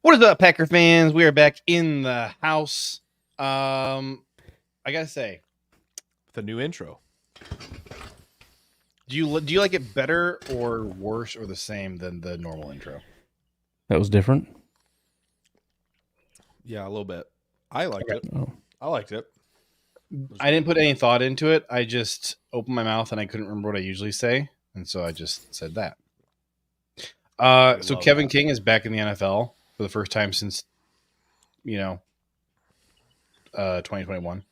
What is up, Packer fans? We are back in the house. I gotta say, The new intro. do you like it better or worse or the same than the normal intro? That was different. Yeah, a little bit. I liked it. Oh. I liked it. I didn't put any thought into it. I just opened my mouth and I couldn't remember what I usually say, and so I just said that. So Kevin King is back in the NFL for the first time since 2021.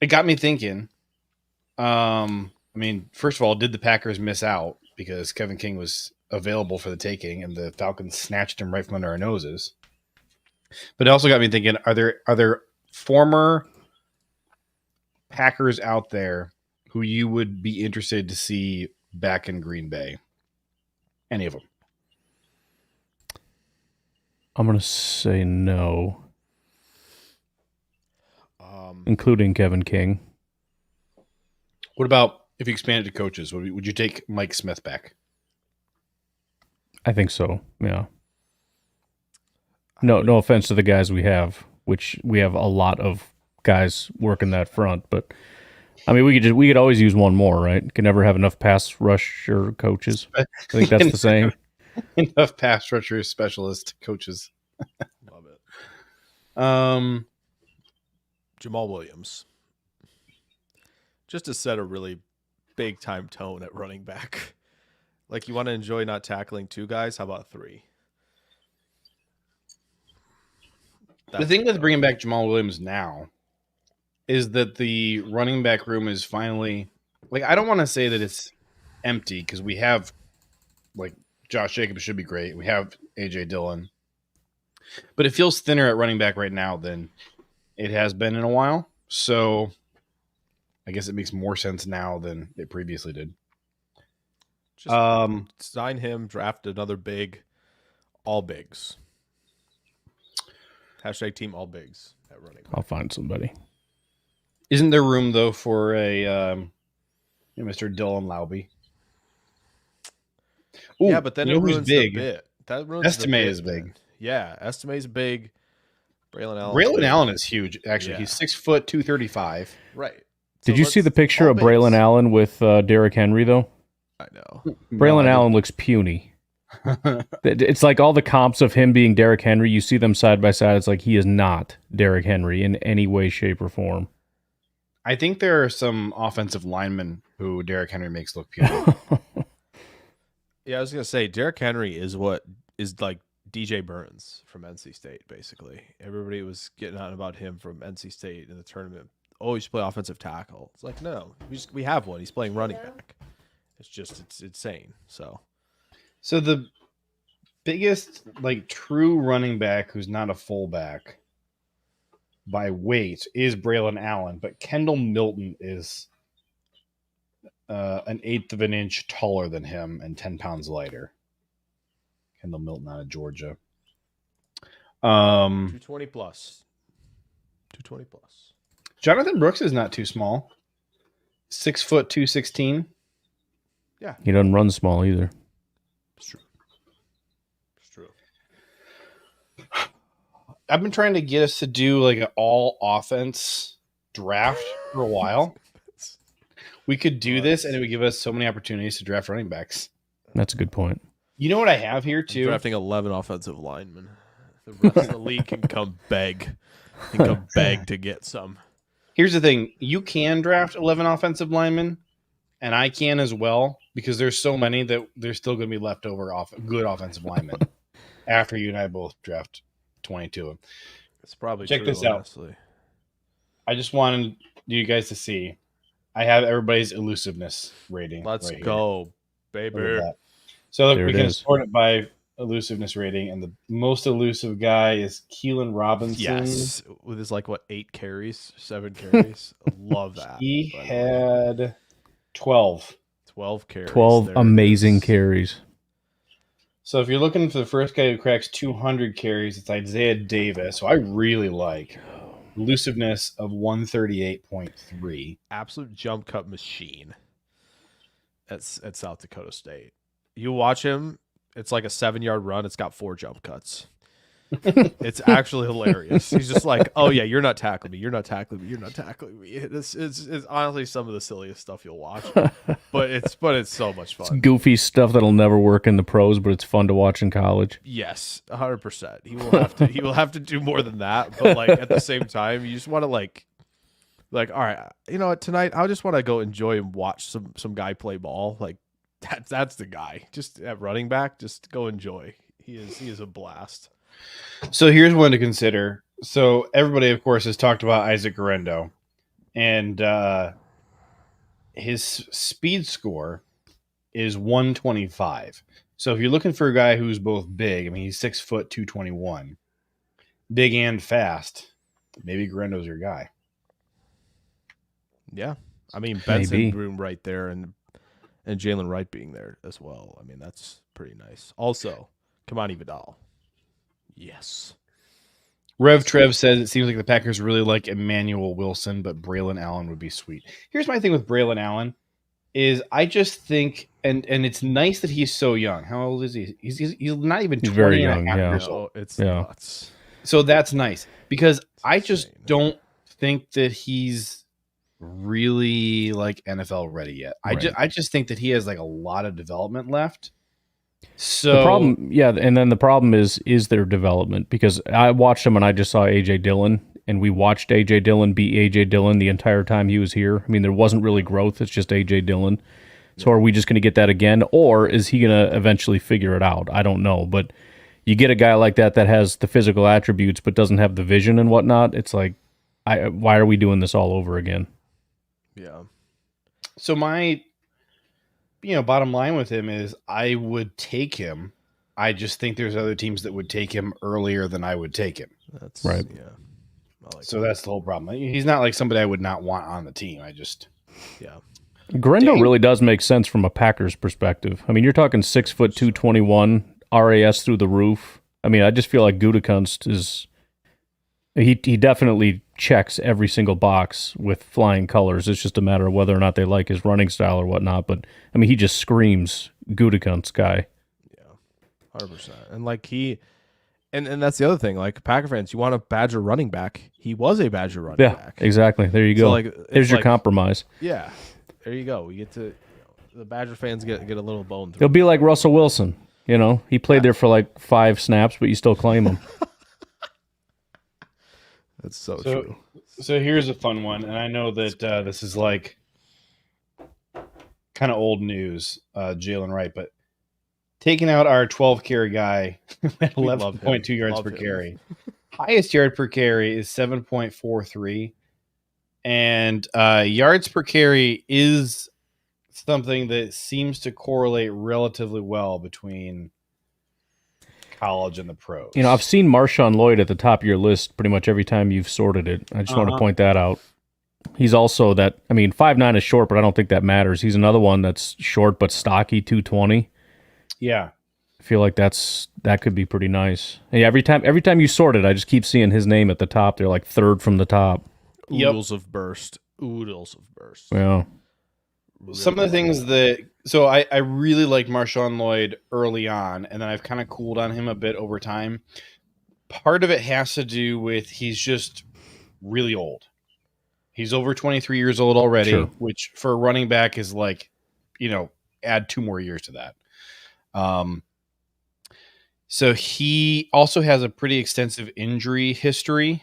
It got me thinking. First of all, did the Packers miss out because Kevin King was available for the taking and the Falcons snatched him right from under our noses? But it also got me thinking, are there former Packers out there who you would be interested to see back in Green Bay? Any of them? I'm going to say no, including Kevin King. What about if you expanded to coaches? Would you take Mike Smith back? I think so, yeah. No offense to the guys we have, which we have a lot of guys working that front, but I mean, we could always use one more, right? Can never have enough pass rusher coaches. I think that's the saying. Enough pass rusher specialist coaches. Love it. Um, Jamal Williams. Just to set a really big time tone at running back. Like, you want to enjoy not tackling two guys? How about three? The thing with bringing back Jamal Williams now is that the running back room is finally, like, I don't want to say that it's empty because we have, like, Josh Jacobs should be great. We have A.J. Dillon. But it feels thinner at running back right now than it has been in a while. So I guess it makes more sense now than it previously did. Just sign him, draft another big, all bigs. Hashtag team all bigs at running back. I'll find somebody. Isn't there room, though, for a Mr. Dylan Laube? Ooh, Yeah, but then it ruins big. the bit. That ruins Estime the bit, is big. Man. Yeah, Estime's big. Braylon Allen is huge, actually. Yeah. He's 6 foot, 235. Right. Did you see the picture of Braylon Allen with Derrick Henry, though? I know. Braylon Allen looks puny. It's like all the comps of him being Derrick Henry, you see them side by side. It's like he is not Derrick Henry in any way, shape, or form. I think there are some offensive linemen who Derrick Henry makes look puny. Yeah, I was going to say, Derrick Henry is what is like DJ Burns from NC State, basically. Everybody was getting on about him from NC State in the tournament. Oh, he should play offensive tackle. It's like, no, we have one. He's playing running back. It's insane. So the biggest, like, true running back who's not a fullback by weight is Braylon Allen, but Kendall Milton is an eighth of an inch taller than him and 10 pounds lighter. Kendall Milton out of Georgia. 220 plus. 220 plus. Jonathan Brooks is not too small. 6 foot, 216. Yeah. He doesn't run small either. It's true. It's true. I've been trying to get us to do like an all offense draft for a while. We could do this, and it would give us so many opportunities to draft running backs. That's a good point. You know what I have here, too? Drafting 11 offensive linemen. The rest of the league can come beg. To get some. Here's the thing. You can draft 11 offensive linemen, and I can as well, because there's so many that there's still going to be leftover good offensive linemen after you and I both draft 22 of them. It's probably Check true, this out. Honestly. I just wanted you guys to see. I have everybody's elusiveness rating. Let's right go, baby. So look, we can sort it by elusiveness rating, and the most elusive guy is Keelan Robinson. Yes, with his 8 carries, 7 carries. Love that. He had 12. 12 carries. 12 amazing carries. So if you're looking for the first guy who cracks 200 carries, it's Isaiah Davis. So I really like elusiveness of 138.3. Absolute jump cut machine at South Dakota State. You watch him, it's like a 7-yard run. It's got 4 jump cuts. It's actually hilarious. He's just like, oh yeah, you're not tackling me. You're not tackling me. You're not tackling me. It's honestly some of the silliest stuff you'll watch, but it's so much fun. It's goofy stuff that'll never work in the pros, but it's fun to watch in college. Yes, 100%. He will have to do more than that, but like at the same time, you just want to like, all right, you know what, tonight I just want to go enjoy and watch some guy play ball. Like that's the guy. Just at running back, just go enjoy. He is a blast. So here's one to consider. So everybody, of course, has talked about Isaac Guerrero, and his speed score is 125. So if you're looking for a guy who's both big, I mean, he's 6 foot 221, big and fast, maybe Guerrero's your guy. Yeah, I mean Benson Broom right there, and Jalen Wright being there as well. I mean that's pretty nice. Also, Kamani Vidal. Yes. Rev Trev says it seems like the Packers really like Emmanuel Wilson, but Braylon Allen would be sweet. Here's my thing with Braylon Allen is I just think, and it's nice that he's so young. How old is he? He's not even 20 very young, years old. It's nuts. So that's nice because I just don't think that he's really like NFL ready yet. Right. I just think that he has like a lot of development left. So the problem, and then the problem is their development, because I watched him and I just saw AJ Dillon, and we watched AJ Dillon be AJ Dillon the entire time he was here. I mean, there wasn't really growth. It's just AJ Dillon. So are we just going to get that again, or is he going to eventually figure it out? I don't know, but you get a guy like that has the physical attributes but doesn't have the vision and whatnot. It's like, why are we doing this all over again? Yeah. So my bottom line with him is I would take him. I just think there's other teams that would take him earlier than I would take him. That's right. Yeah. That's the whole problem. He's not like somebody I would not want on the team. Guerrero really does make sense from a Packers perspective. I mean, you're talking 6 foot 221, RAS through the roof. I mean, I just feel like Gutekunst is he definitely checks every single box with flying colors. It's just a matter of whether or not they like his running style or whatnot. But I mean, he just screams Gutekunst guy. Yeah, 100%. And like and that's the other thing. Like Packer fans, you want a Badger running back. He was a Badger running back. Yeah, exactly. There you go. So like, there's your compromise. Yeah, there you go. We get to the Badger fans get a little bone. It'll be like Russell Wilson. You know, he played there for like 5 snaps, but you still claim him. That's so true. So here's a fun one, and I know that this is like kind of old news, Jalen Wright, but taking out our 12 carry guy at 11.2 yards per carry. Highest yard per carry is 7.43, and yards per carry is something that seems to correlate relatively well between college and the pros. You know, I've seen Marshawn Lloyd at the top of your list pretty much every time you've sorted it. I just want to point that out. He's also 5'9" is short, but I don't think that matters. He's another one that's short but stocky, 220. Yeah. I feel like that could be pretty nice. Yeah, every time you sort it, I just keep seeing his name at the top. They're like third from the top. Oodles of burst. Yeah. Some of the things so I really liked Marshawn Lloyd early on, and then I've kind of cooled on him a bit over time. Part of it has to do with he's just really old. He's over 23 years old already, sure, which for a running back is like, add 2 more years to that. So he also has a pretty extensive injury history.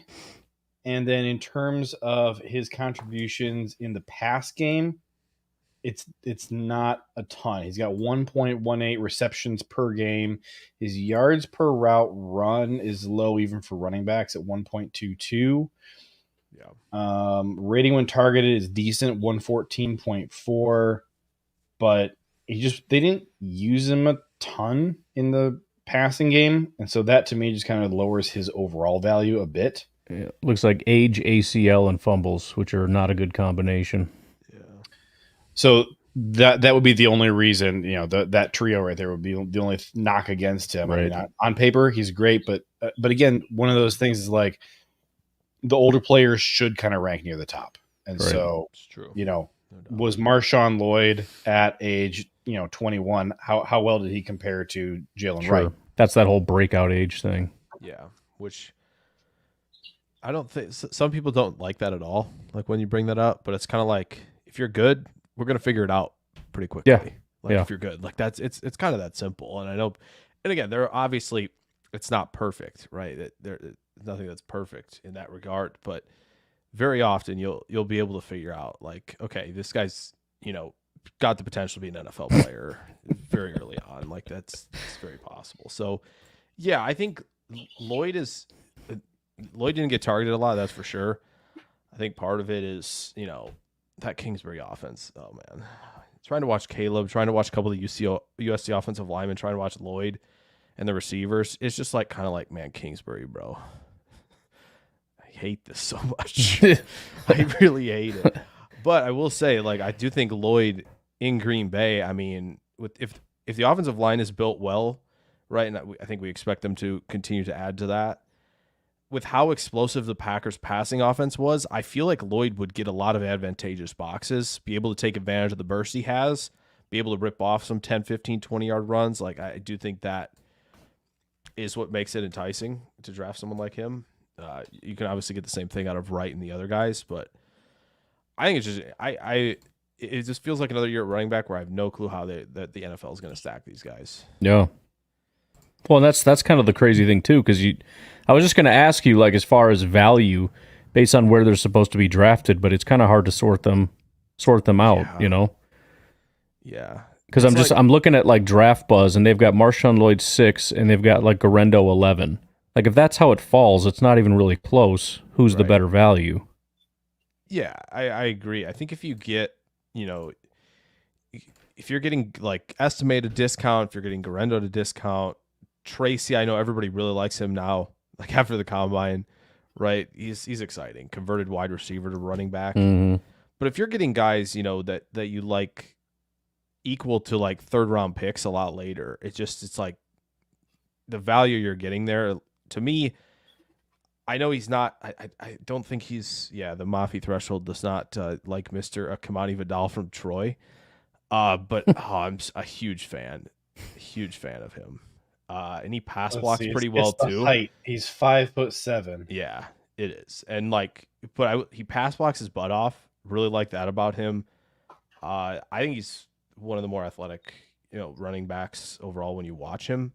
And then in terms of his contributions in the pass game, it's not a ton. He's got 1.18 receptions per game. His yards per route run is low even for running backs at 1.22. Yeah. Rating when targeted is decent, 114.4, but they didn't use him a ton in the passing game, and so that to me just kind of lowers his overall value a bit. Yeah, looks like age, ACL, and fumbles, which are not a good combination. Yeah. So that would be the only reason, that trio right there would be the only knock against him. Right. I mean, on paper he's great, but again, one of those things is like the older players should kind of rank near the top, and right. So it's true. was Marshawn Lloyd at age 21, how well did he compare to Jalen Sure. Wright? That's that whole breakout age thing. Yeah, which I don't think some people don't like that at all. Like when you bring that up, but it's kind of like if you're good, we're gonna figure it out pretty quickly. Yeah. Like Yeah. if you're good, like it's kind of that simple. And I know, and again, there are obviously it's not perfect, right? There's nothing that's perfect in that regard, but very often you'll be able to figure out like, okay, this guy's got the potential to be an NFL player very early on. Like that's very possible. So yeah, I think Lloyd didn't get targeted a lot, that's for sure. I think part of it is, that Kingsbury offense. Oh man. Trying to watch Caleb, trying to watch a couple of USC offensive linemen, trying to watch Lloyd and the receivers. It's just like kind of like, man, Kingsbury, bro. I hate this so much. I really hate it. But I will say, like, I do think Lloyd in Green Bay, I mean, if the offensive line is built well, right, and I think we expect them to continue to add to that, with how explosive the Packers passing offense was, I feel like Lloyd would get a lot of advantageous boxes, be able to take advantage of the burst he has, be able to rip off some 10, 15, 20-yard runs. Like, I do think that is what makes it enticing to draft someone like him. You can obviously get the same thing out of Wright and the other guys, but I think it's just it just feels like another year at running back where I have no clue how that the NFL is going to stack these guys. Yeah. Well, and that's kind of the crazy thing too, because I was just going to ask you, like, as far as value, based on where they're supposed to be drafted, but it's kind of hard to sort them out, Yeah. Because I'm looking at like Draft Buzz, and they've got Marshawn Lloyd 6, and they've got like Garendo 11. Like, if that's how it falls, it's not even really close. Who's the better value? Yeah, I agree. I think if you get, if you're getting like estimated discount, if you're getting Garendo at a discount, Tracy, I know everybody really likes him now, like after the combine, right? He's exciting. Converted wide receiver to running back. Mm-hmm. But if you're getting guys, that you like equal to like third round picks a lot later, it's like the value you're getting there, to me, I know he's not, I don't think he's, the Mafi threshold does not like Mr. Kamani Vidal from Troy. But I'm a huge fan of him. And he pass blocks pretty well too. Height. He's 5'7". Yeah, it is. And like, but he pass blocks his butt off. Really like that about him. I think he's one of the more athletic, running backs overall when you watch him.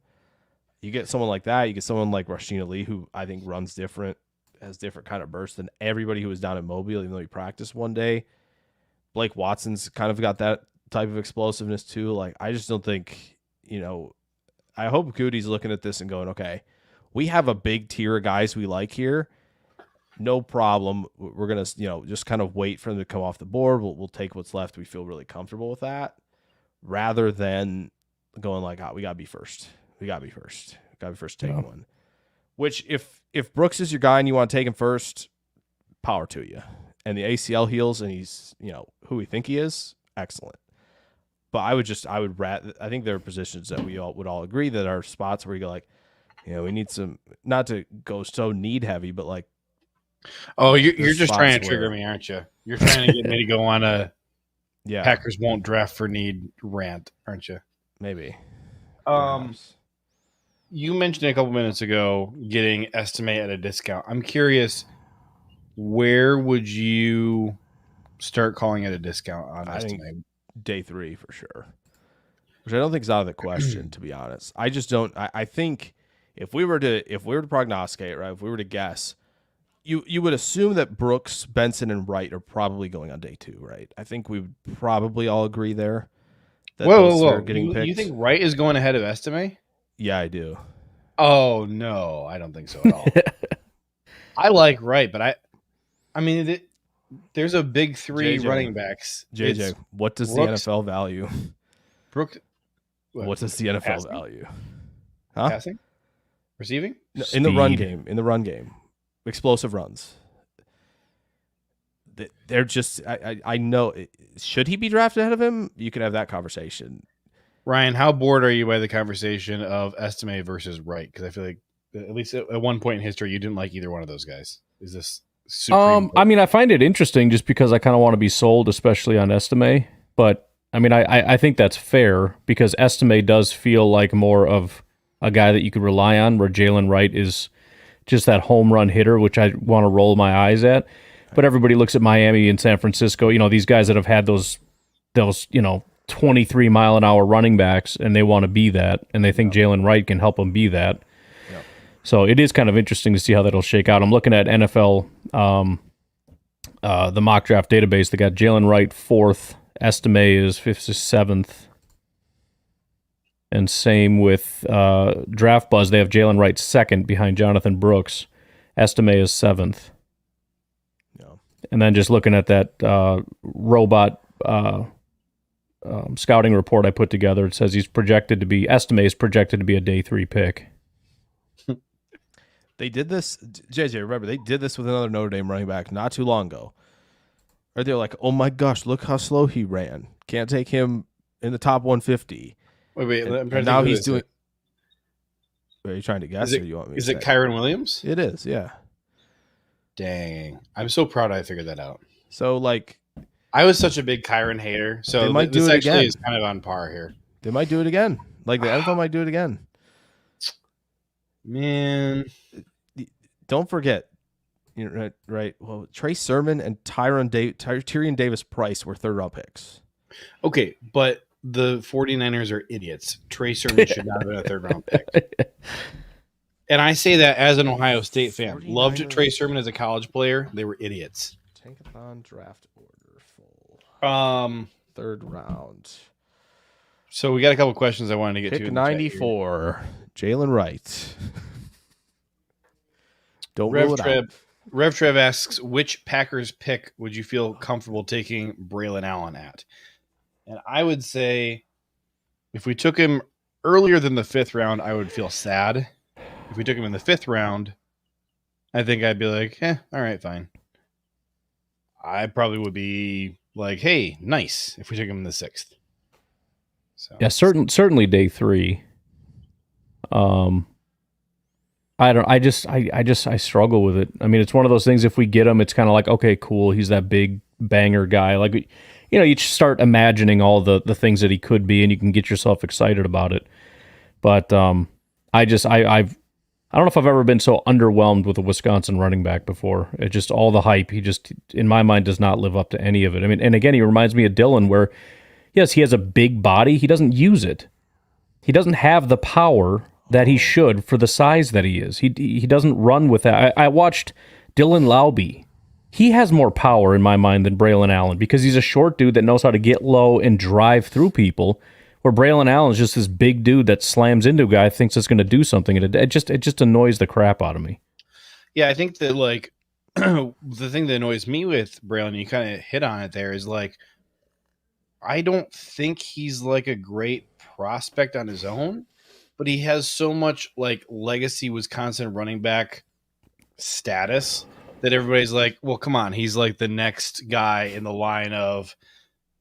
You get someone like that. You get someone like Rasheen Ali, who I think runs different, has different kind of bursts than everybody who was down in Mobile, even though he practiced one day. Blake Watson's kind of got that type of explosiveness too. Like, I just don't think, I hope Goody's looking at this and going, okay, we have a big tier of guys we like here. No problem. We're going to, just kind of wait for them to come off the board. We'll take what's left. We feel really comfortable with that, rather than going like, we got to be first. We got to be first. Got to be first to take one. Which, if Brooks is your guy and you want to take him first, power to you. And the ACL heals and he's, who we think he is, excellent. But I think there are positions that we all would all agree that are spots where you go like, we need some, not to go so need heavy, but like, oh, you're just trying to trigger me, aren't you? You're trying to get me to go on a Packers won't draft for need rant, aren't you? Maybe. You mentioned a couple minutes ago getting estimate at a discount. I'm curious, where would you start calling it a discount on estimate? Day 3 for sure, which I don't think is out of the question, to be honest. I just don't. I think if we were to prognosticate, right, if we were to guess, you would assume that Brooks, Benson, and Wright are probably going on day 2, right? I think we would probably all agree there. That whoa! Getting picked. You think Wright is going ahead of estimate? Yeah, I do. Oh no, I don't think so at all. I like Wright, but I mean, there's a big 3 running backs. JJ, what does Brooks, the NFL value? Brooks, what does the NFL passing? Value? Huh? Passing, receiving, no, in the run game. In the run game, explosive runs. They're just. I know. Should he be drafted ahead of him? You can have that conversation. Ryan, how bored are you by the conversation of estimate versus Wright? Because I feel like at least at one point in history, you didn't like either one of those guys. Is this? I mean, I find it interesting just because I kind of want to be sold, especially on estimate. But I mean, I think that's fair because Estime does feel like more of a guy that you could rely on, where Jalen Wright is just that home run hitter, which I want to roll my eyes at. But everybody looks at Miami and San Francisco, these guys that have had those 23-mile-an-hour running backs, and they want to be that, and they think Jalen Wright can help them be that. Yep. So it is kind of interesting to see how that'll shake out. I'm looking at NFL, the mock draft database. They got Jalen Wright 4th, Estime is 5th to 7th, and same with Draft Buzz. They have Jalen Wright 2nd behind Jonathan Brooks. Estime is 7th. And then just looking at that robot scouting report I put together, it says Estime is projected to be a day 3 pick. They did this, JJ, remember, they did this with another Notre Dame running back not too long ago. Right? They're like, oh my gosh, look how slow he ran. Can't take him in the top 150. Wait, and now he's doing... Are you trying to guess, or do you want me to say? Is it Kyron Williams? It is, yeah. Dang. I'm so proud I figured that out. So, like... I was such a big Kyron hater, so this actually is kind of on par here. They might do it again. Like, the NFL might do it again. Man. Don't forget, right? Well, Trey Sermon and Tyrion Davis-Price were third-round picks. Okay, but the 49ers are idiots. Trey Sermon should not have been a third-round pick. And I say that as an Ohio State fan. 49ers. Loved Trey Sermon as a college player. They were idiots. Tankathon draft order full. Third round. So we got a couple questions I wanted to get to. Pick 94. Jalen Wright. Don't rule it out. Rev Trev asks, which Packers pick would you feel comfortable taking Braylon Allen at? And I would say if we took him earlier than the 5th round, I would feel sad. If we took him in the 5th round, I think I'd be like, all right, fine. I probably would be like, hey, nice if we took him in the 6th. So yeah, certainly day 3. I struggle with it. I mean, it's one of those things. If we get him, it's kind of like, okay, cool. He's that big banger guy. Like, you start imagining all the things that he could be, and you can get yourself excited about it. But I don't know if I've ever been so underwhelmed with a Wisconsin running back before. It just all the hype. He just, in my mind, does not live up to any of it. I mean, and again, he reminds me of Dylan, where yes, he has a big body. He doesn't use it. He doesn't have the power that he should for the size that he is. He doesn't run with that. I watched Dylan Laube. He has more power in my mind than Braylon Allen because he's a short dude that knows how to get low and drive through people, where Braylon Allen is just this big dude that slams into a guy, thinks it's going to do something, and it just annoys the crap out of me. Yeah, I think that, like, the thing that annoys me with Braylon, you kind of hit on it there, is, like, I don't think he's, like, a great prospect on his own, but he has so much, like, legacy Wisconsin running back status that everybody's like, well, come on, he's, like, the next guy in the line of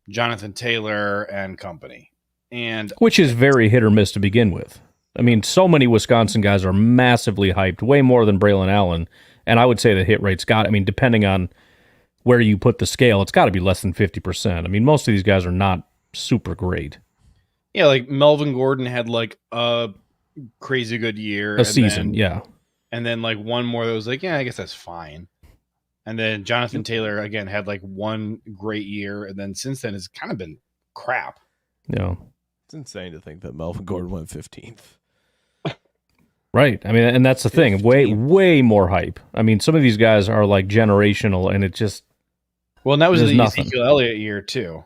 Jonathan Taylor and company. And which is very hit or miss to begin with. I mean, so many Wisconsin guys are massively hyped, way more than Braylon Allen. And I would say the hit rate's depending on where you put the scale, it's got to be less than 50%. I mean, most of these guys are not super great. Yeah, like Melvin Gordon had like a crazy good year. A season, yeah. And then like one more that was like, yeah, I guess that's fine. And then Jonathan Taylor, again, had like one great year. And then since then, it's kind of been crap. Yeah. It's insane to think that Melvin Gordon went 15th. Right. I mean, and that's the thing. Way more hype. I mean, some of these guys are like generational, and it just well, and that was the Ezekiel Elliott year too.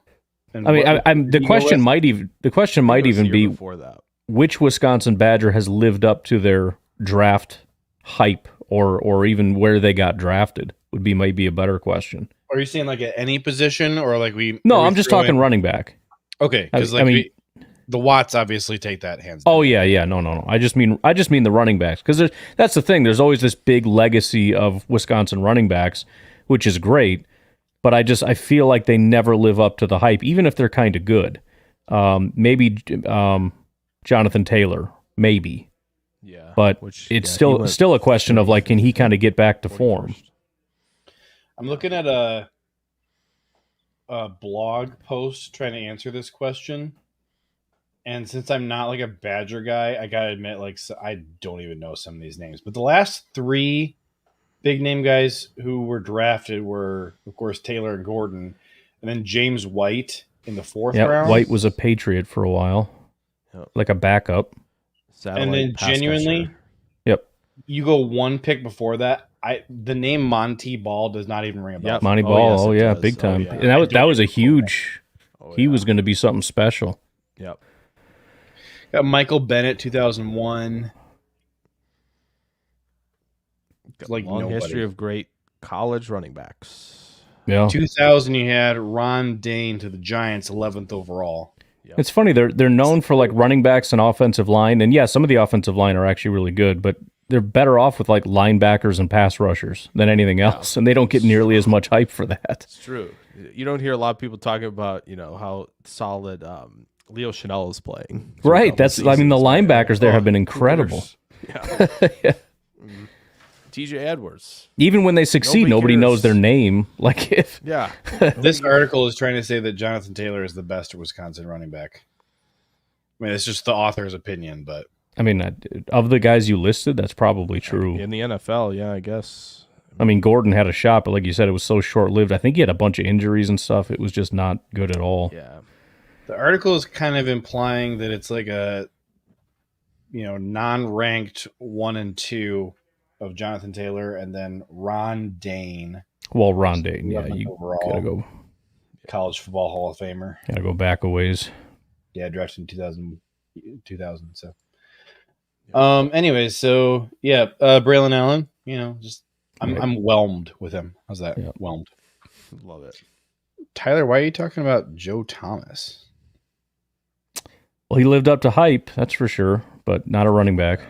And I mean, the question might even be before that, which Wisconsin Badger has lived up to their draft hype, or even where they got drafted might be a better question. Are you saying like at any position, or like we? No, I'm just talking running back. Okay, because the Watts obviously take that hands down. Oh yeah, no. I just mean the running backs, because that's the thing. There's always this big legacy of Wisconsin running backs, which is great, but I feel like they never live up to the hype, even if they're kind of good. Maybe Jonathan Taylor, maybe. Yeah, but it's still a question of like, can he kind of get back to form? I'm looking at a blog post trying to answer this question. And since I'm not like a Badger guy, I gotta admit, like, I don't even know some of these names. But the last 3 big name guys who were drafted were, of course, Taylor and Gordon, and then James White in the 4th round. White was a Patriot for a while, like a backup. And then genuinely, you go 1 pick before that. The name Monty Ball does not even ring a bell. Monty Ball, big time. And that was a huge. He was going to be something special. Yep. Got Michael Bennett, 2001. Like long history of great college running backs. Yeah. 2000, you had Ron Dane to the Giants, 11th overall. Yep. It's funny, they're known for like running backs and offensive line, and some of the offensive line are actually really good, but they're better off with like linebackers and pass rushers than anything else, and they don't get nearly as much hype for that. It's true. You don't hear a lot of people talking about how solid Leo Chanel is playing. Right. The linebackers there have been incredible. Yeah. TJ Edwards. Even when they succeed, nobody knows their name. Like if This article is trying to say that Jonathan Taylor is the best Wisconsin running back. I mean, it's just the author's opinion, but I mean, of the guys you listed, that's probably true. In the NFL, I guess. I mean, Gordon had a shot, but like you said, it was so short-lived. I think he had a bunch of injuries and stuff. It was just not good at all. Yeah. The article is kind of implying that it's like a, non-ranked 1 and 2 of Jonathan Taylor, and then Ron Dane. Well, Ron Dane, you gotta go. College Football Hall of Famer. Gotta go back a ways. Yeah, drafted in 2000. So, anyways, so Braylon Allen. I'm whelmed with him. How's that? Yeah. Whelmed. Love it. Tyler, why are you talking about Joe Thomas? Well, he lived up to hype, that's for sure, but not a running back.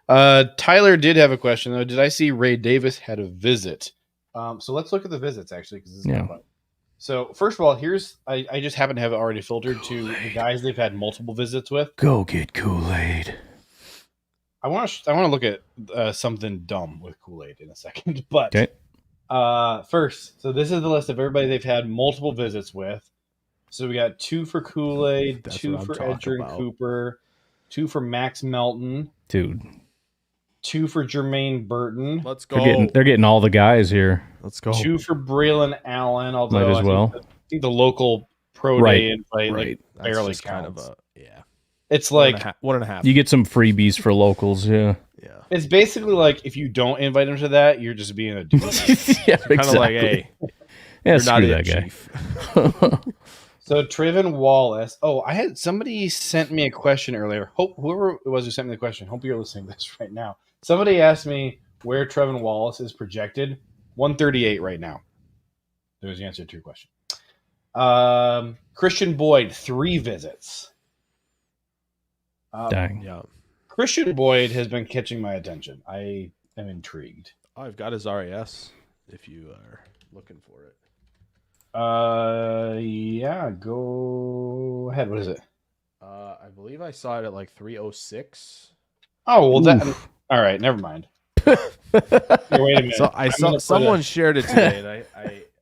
Tyler did have a question, though. Did I see Ray Davis had a visit? So let's look at the visits, actually, because this is kind of fun. So, first of all, I just happen to have it already filtered to the guys they've had multiple visits with. Go get Kool-Aid. I want to look at something dumb with Kool-Aid in a second, but first, so this is the list of everybody they've had multiple visits with. So we got 2 for Kool-Aid, 2 for Edger and Cooper, 2 for Max Melton, dude, 2 for Jermaine Burton. Let's go. They're getting all the guys here. Let's go. 2 for Braylon Allen, although might as well. I think the local pro day invite barely counts. Kind of it's like 1.5. You get some freebies for locals, yeah. It's basically like if you don't invite him to that, you're just being a dude. Kind of like, hey, you're not that guy. So Trevin Wallace. Oh, I had somebody sent me a question earlier. Whoever it was who sent me the question, hope you're listening to this right now. Somebody asked me where Trevin Wallace is projected. 138 right now. There's the answer to your question. Christian Boyd, 3 visits. Dang. Yeah. Christian Boyd has been catching my attention. I am intrigued. I've got his RAS if you are looking for it. Go ahead. What is it? I believe I saw it at like 306. Oh, well, that. All right, never mind. Here, wait a minute. So I saw someone shared it today, and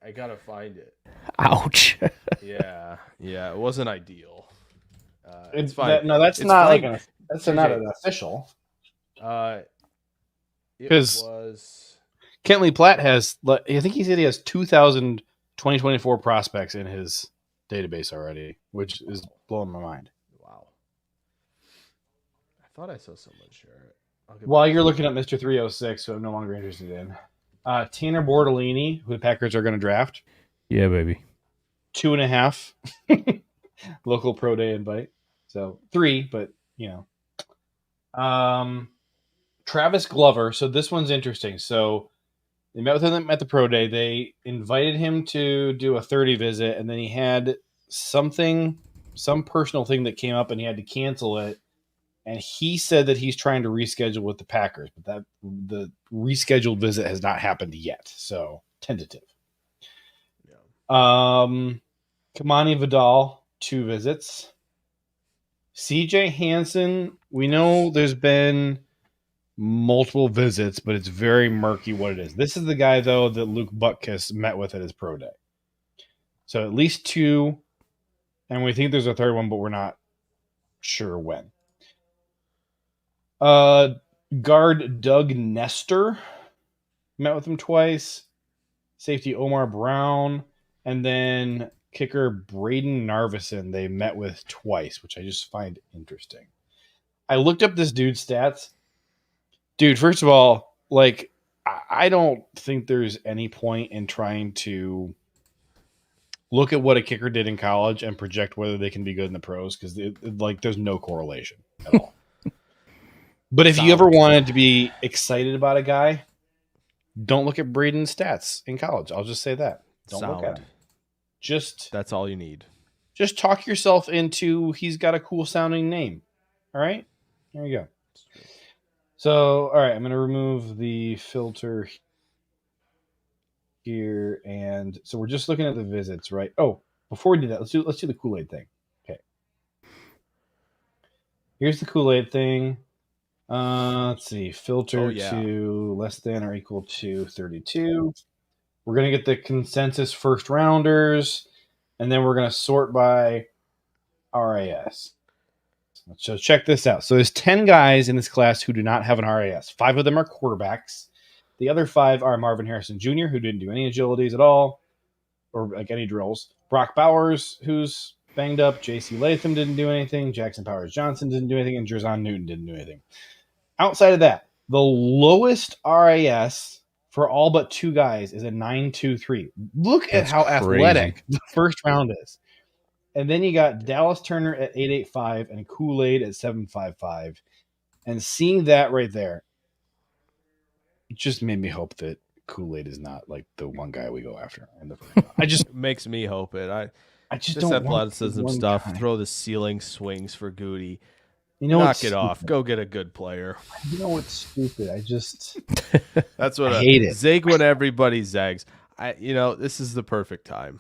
I gotta find it. Ouch. Yeah, it wasn't ideal. It's fine. That's not not an official. It was Kentley Platt has. I think he said he has 2,000 2024 prospects in his database already, which is blowing my mind. Wow. I thought I saw someone share it. While you're looking at Mr. 306, who I'm no longer interested in, Tanner Bortolini, who the Packers are going to draft. Yeah, baby. 2.5 local pro day invite. So 3, but Travis Glover. So this one's interesting. So they met with him at the pro day. They invited him to do a 30 visit, and then he had some personal thing that came up, and he had to cancel it. And he said that he's trying to reschedule with the Packers, but that the rescheduled visit has not happened yet. So tentative. Kamani Vidal, 2 visits. CJ Hansen, we know there's been multiple visits, but it's very murky what it is. This is the guy, though, that Luke Butkus met with at his pro day. So at least 2, and we think there's a third one, but we're not sure when. Guard Doug Nestor, met with him twice. Safety Omar Brown, and then kicker Braden Narvison they met with twice, which I just find interesting. I looked up this dude's stats. Dude, first of all, like, I don't think there's any point in trying to look at what a kicker did in college and project whether they can be good in the pros, because like there's no correlation at all. But if you ever wanted to be excited about a guy, don't look at Braden's stats in college. I'll just say that. Don't look at him. That's all you need. Just talk yourself into he's got a cool sounding name. All right? There you go. So, all right, I'm going to remove the filter here, and so we're just looking at the visits, right? Oh, before we do that, let's do the Kool-Aid thing. Okay. Here's the Kool-Aid thing. Let's see. Filter to less than or equal to 32. We're going to get the consensus first rounders, and then we're going to sort by RAS. So check this out. So there's 10 guys in this class who do not have an RAS. 5 of them are quarterbacks. The other 5 are Marvin Harrison Jr., who didn't do any agilities at all, or like any drills. Brock Bowers, who's banged up. J.C. Latham didn't do anything. Jackson Powers Johnson didn't do anything. And Jerzon Newton didn't do anything. Outside of that, the lowest RAS for all but 2 guys is a 9.23. Look at how athletic the first round is. And then you got Dallas Turner at 8.85 and Kool-Aid at 7.55. And seeing that right there, it just made me hope that Kool-Aid is not like the one guy we go after in the first round. I just makes me hope it. I just don't athleticism stuff. guy. Throw the ceiling swings for Goody. You know, knock it off. Go get a good player. You know what's stupid? That's what I hate it. Zig when everybody zags. This is the perfect time.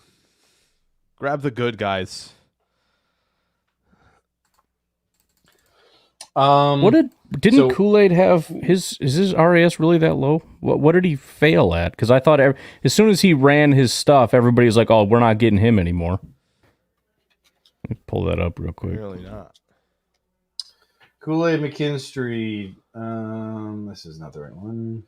Grab the good guys. Didn't Kool-Aid have is his RAS really that low? What did he fail at? Because I thought as soon as he ran his stuff, everybody was like, "Oh, we're not getting him anymore." Let me pull that up real quick. Really not. Kool-Aid McKinstry. This is not the right one.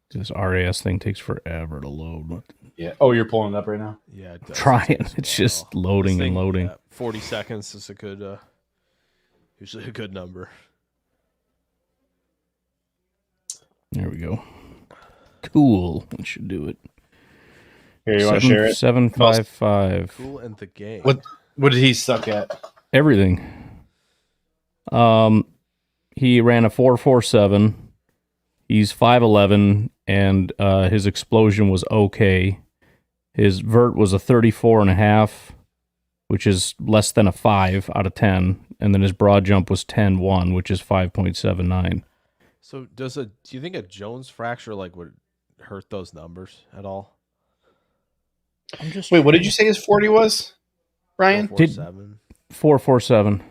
This RAS thing takes forever to load. Yeah. Oh, you're pulling it up right now? Yeah, it does. Trying. It's just loading and loading. 40 seconds is a good, usually a good number. There we go. Cool. That should do it. Here, you want to share it? 755. Cool and the game. What did he suck at? Everything. He ran a 4.47. He's 5'11", and his explosion was okay. His vert was a 34.5, which is less than a 5 out of 10, and then his broad jump was 10.1, which is 5.79. So do you think a Jones fracture would hurt those numbers at all? Wait, what did you say his 40 was, Ryan? 4.47.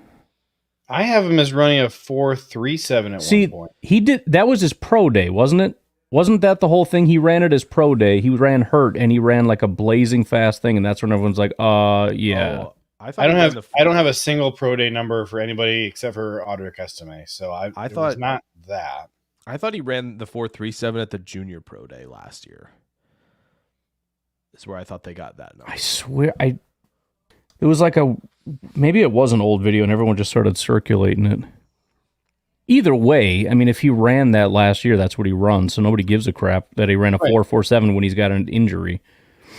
I have him as running a 4.37 at one point. He did. That was his pro day, wasn't it? Wasn't that the whole thing? He ran it as pro day. He ran hurt, and he ran like a blazing fast thing, and that's when everyone's like, yeah. Oh, I don't have a single pro day number for anybody except for Audric Estime. So I thought it's not that. I thought he ran the 4.37 at the junior pro day last year. That's where I thought they got that number. I swear, it was like maybe it was an old video, and everyone just started circulating it. Either way, I mean, if he ran that last year, that's what he runs, so nobody gives a crap that he ran a 4.47 when he's got an injury.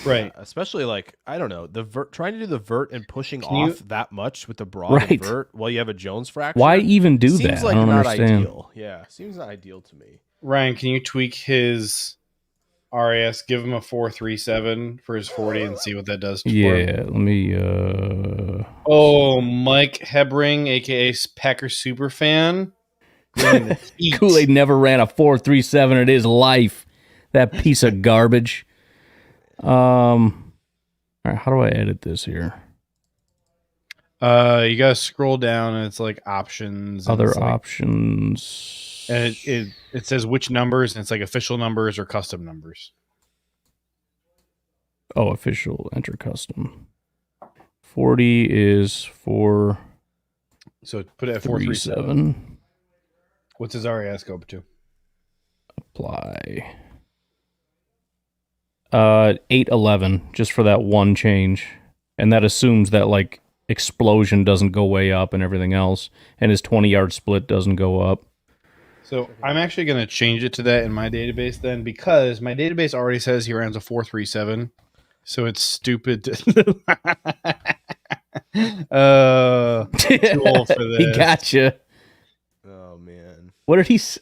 Right. Especially I don't know, trying to do the vert and pushing off that much with the broad and vert while you have a Jones fracture. Why even do seems that? Like I don't not understand. Ideal. Yeah, seems not ideal to me. Ryan, can you tweak his RAS? Give him a 4.37 for his 40 and see what that does to him. Let me. Oh, Mike Hebring, aka Packer Superfan. Kool-Aid never ran a 4.37 in his life. That piece of garbage. All right, how do I edit this here? You gotta scroll down and it's like options. Other options. And it says which numbers, and it's like official numbers or custom numbers. Oh, official, enter custom. 40 is 4. So put it at 437. What's his RAS go up to? Apply. 811, just for that one change. And that assumes that, like, explosion doesn't go way up and everything else. And his 20-yard split doesn't go up. So I'm actually going to change it to that in my database then, because my database already says he runs a 437. So it's stupid to... too old for this. He gotcha. Oh, man. What did he say?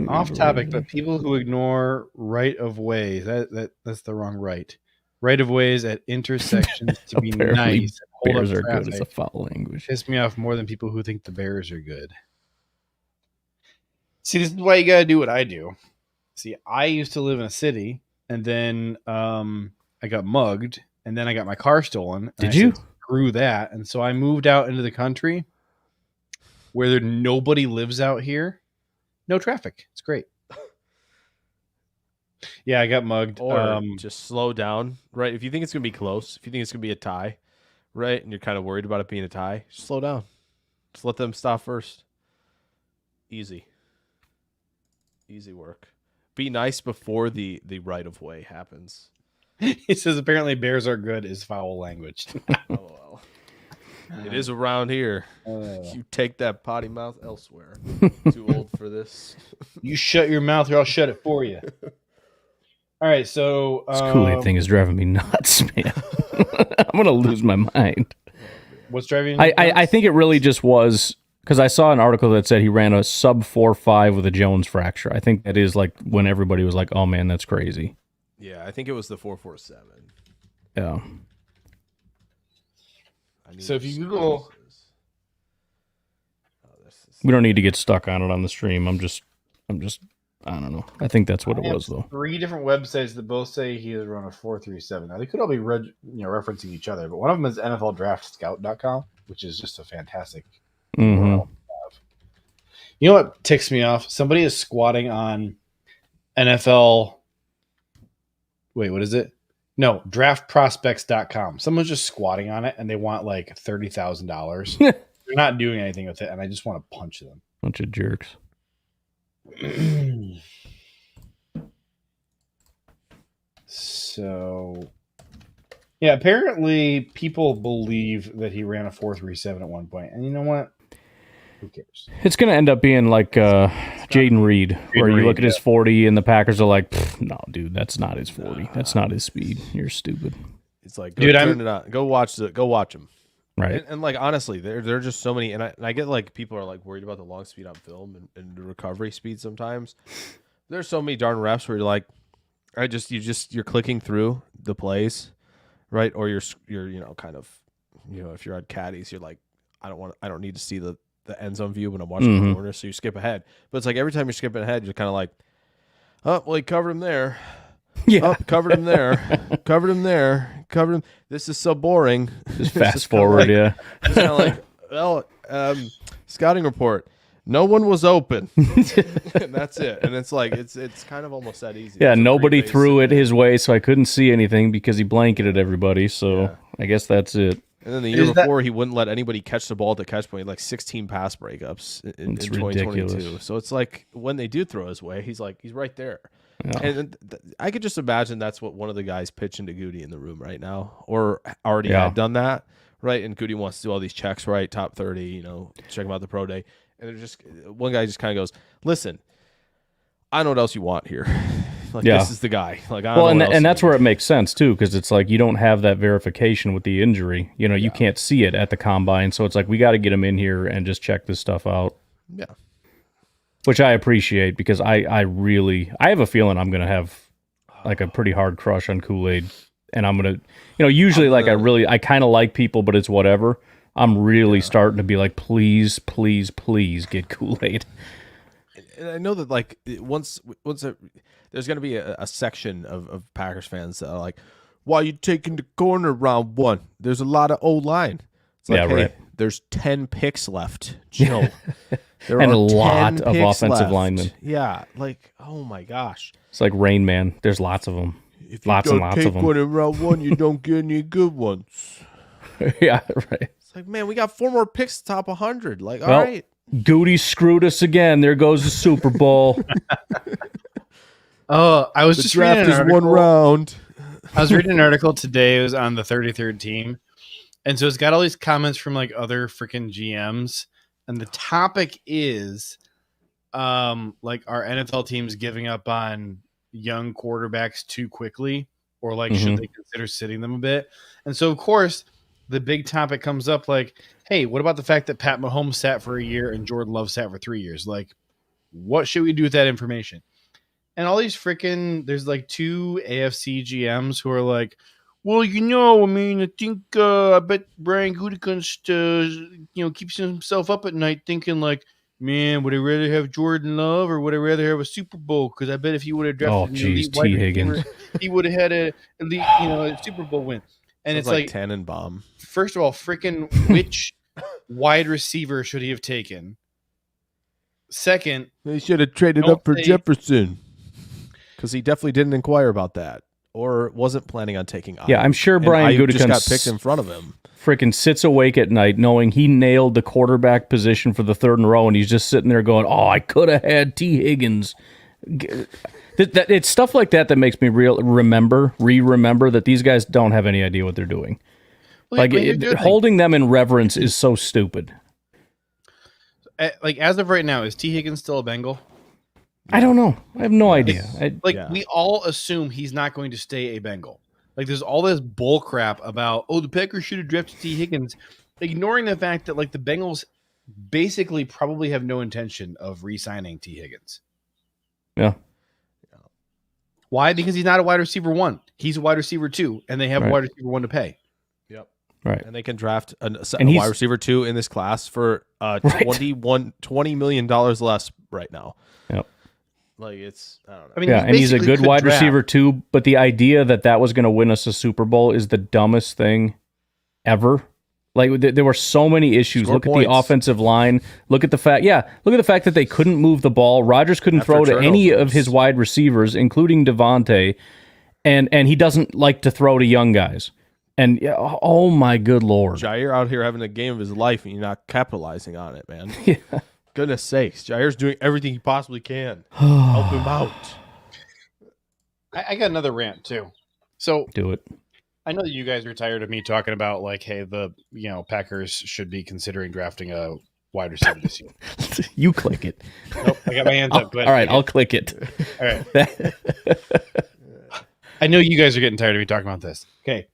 Off topic, but people who ignore right of ways, that's the wrong right. Right of ways at intersections to be nice and hold Bears up are traffic good as a foul language. piss me off more than people who think the Bears are good. See, this is why you gotta do what I do. See, I used to live in a city, and then I got mugged, and then I got my car stolen. Did you? Screw that. And so I moved out into the country where nobody lives out here. No traffic. It's great. Yeah, I got mugged. Or just slow down, right? If you think it's going to be close, if you think it's going to be a tie, right, and you're kind of worried about it being a tie, just slow down. Just let them stop first. Easy. Easy work. Be nice before the right-of-way happens. He says apparently Bears are good is foul language. Oh, well. It is around here. You take that potty mouth elsewhere. Too old for this. You shut your mouth or I'll shut it for you. All right, so... This Kool-Aid thing is driving me nuts, man. I'm going to lose my mind. What's driving you nuts? I think it really just was... Because I saw an article that said he ran a sub 4.5 with a Jones fracture. I think that is like when everybody was like, oh, man, that's crazy. Yeah, I think it was the 4.47. Yeah. So if you Google... We don't need to get stuck on it on the stream. I'm just, I don't know. I think that's what it was, though. 3 different websites that both say he has run a 4.37. Now, they could all be referencing each other, but one of them is NFLDraftScout.com, which is just a fantastic... Mm-hmm. You know what ticks me off? Somebody is squatting on NFL. Wait, what is it? No, draftprospects.com. Someone's just squatting on it and they want like $30,000. They're not doing anything with it, and I just want to punch them. Bunch of jerks. So, yeah, apparently people believe that he ran a 4.37 at one point, and you know what? Who cares? It's going to end up being like Jaden Reed, where you look at his 40 and the Packers are like, no, dude, that's not his 40. That's not his speed. You're stupid. It's like, turn it on. Go watch him. Right. And like, honestly, there are just so many, and I get like people are like worried about the long speed on film and the recovery speed sometimes. There's so many darn reps where you're like, you're clicking through the plays, right? Or you're kind of, if you're on caddies, you're like, I don't need to see the end zone view when I'm watching the corner, so you skip ahead. But it's like every time you're skipping ahead, you're kind of like, oh, well, he covered him there. Yeah. Oh, covered him there. Covered him there. Covered him. This is so boring. Just fast forward, yeah. It's kind of like, well, scouting report. No one was open. And that's it. And it's like, it's kind of almost that easy. Yeah, nobody threw it his way, so I couldn't see anything because he blanketed everybody. So yeah. I guess that's it. And then the year before, he wouldn't let anybody catch the ball at the catch point. He had like 16 pass breakups in 2022. Ridiculous. So it's like when they do throw his way, he's right there. Yeah. And I could just imagine that's what one of the guys pitching to Goody in the room right now, or already had done that, right? And Goody wants to do all these checks, right? Top 30, check him out the pro day. And they're just one guy just kind of goes, "Listen, I know what else you want here. This is the guy. Like, and that's where it makes sense too, because it's like you don't have that verification with the injury. You can't see it at the combine, so it's like we got to get him in here and just check this stuff out. Yeah, which I appreciate because I have a feeling I'm gonna have like a pretty hard crush on Kool-Aid, and I'm gonna usually I kind of like people, but it's whatever. I'm really starting to be like, please, please, please get Kool-Aid. And I know that like once there's going to be a section of Packers fans that are like, why are you taking the corner round 1? There's a lot of O-line. It's like, hey, there's 10 picks left. Chill. There and a lot of offensive linemen. Yeah, like, oh my gosh. It's like Rain Man. There's lots of them. If you Lots and don't lots take of 'em. one in round 1, you don't get any good ones. Yeah, right. It's like, man, we got 4 more picks top 100. Like, all Well, right. Goody screwed us again. There goes the Super Bowl. Oh, I was The just reading draft an is article. 1 round. I was reading an article today. It was on the 33rd team. And so it's got all these comments from like other freaking GMs. And the topic is like our NFL teams giving up on young quarterbacks too quickly, or like should they consider sitting them a bit? And so of course the big topic comes up like, hey, what about the fact that Pat Mahomes sat for a year and Jordan Love sat for 3 years? Like, what should we do with that information? And all these freaking, there's like 2 AFC GMs who are like, well, I mean, I think, I bet Brian Gutekunst, keeps himself up at night thinking like, man, would I rather have Jordan Love or would I rather have a Super Bowl? Because I bet if he would have drafted an elite wide receiver, he would have had a elite, a Super Bowl win. And Sounds it's like Tannenbaum. First of all, freaking which wide receiver should he have taken? Second, they should have traded up for Jefferson. Because he definitely didn't inquire about that, or wasn't planning on taking. Yeah, I'm sure Brian Gutekunst just got picked in front of him. Freaking sits awake at night knowing he nailed the quarterback position for the 3rd in a row, and he's just sitting there going, "Oh, I could have had T. Higgins." It's stuff like that that makes me remember that these guys don't have any idea what they're doing. Like holding them in reverence is so stupid. Like as of right now, is T. Higgins still a Bengal? I don't know. I have no idea. We all assume he's not going to stay a Bengal. Like there's all this bull crap about, the Packers should have drafted T. Higgins, ignoring the fact that like the Bengals basically probably have no intention of re-signing T. Higgins. Yeah. Why? Because he's not a wide receiver 1. He's a wide receiver 2, and they have a wide receiver 1 to pay. Yep. Right. And they can draft a wide receiver 2 in this class for $20 million less right now. Yep. Like it's, I don't know. I mean, and he's a good wide receiver too. But the idea that was going to win us a Super Bowl is the dumbest thing ever. Like there were so many issues. Look at the offensive line. Look at the fact that they couldn't move the ball. Rodgers couldn't throw to any of his wide receivers, including Devontae, and he doesn't like to throw to young guys. And oh my good Lord, Jair out here having a game of his life, and you're not capitalizing on it, man. Yeah. Goodness sakes, Jair's doing everything he possibly can. Help him out. I got another rant too. So do it. I know that you guys are tired of me talking about like, hey, the Packers should be considering drafting a wide receiver this year. You click it. Nope, I got my hands up. Go ahead. All right, I'll click it. All right. I know you guys are getting tired of me talking about this. Okay.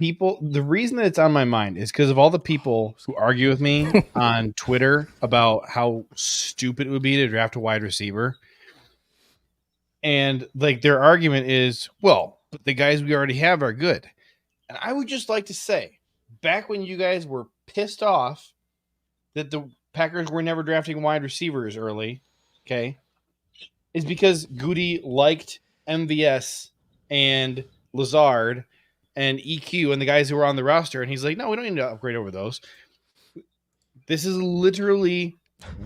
The reason that it's on my mind is because of all the people who argue with me on Twitter about how stupid it would be to draft a wide receiver. And like their argument is, well, but the guys we already have are good. And I would just like to say, back when you guys were pissed off that the Packers were never drafting wide receivers early, okay, is because Goody liked MVS and Lazard and EQ and the guys who were on the roster. And he's like, no, we don't need to upgrade over those. This is literally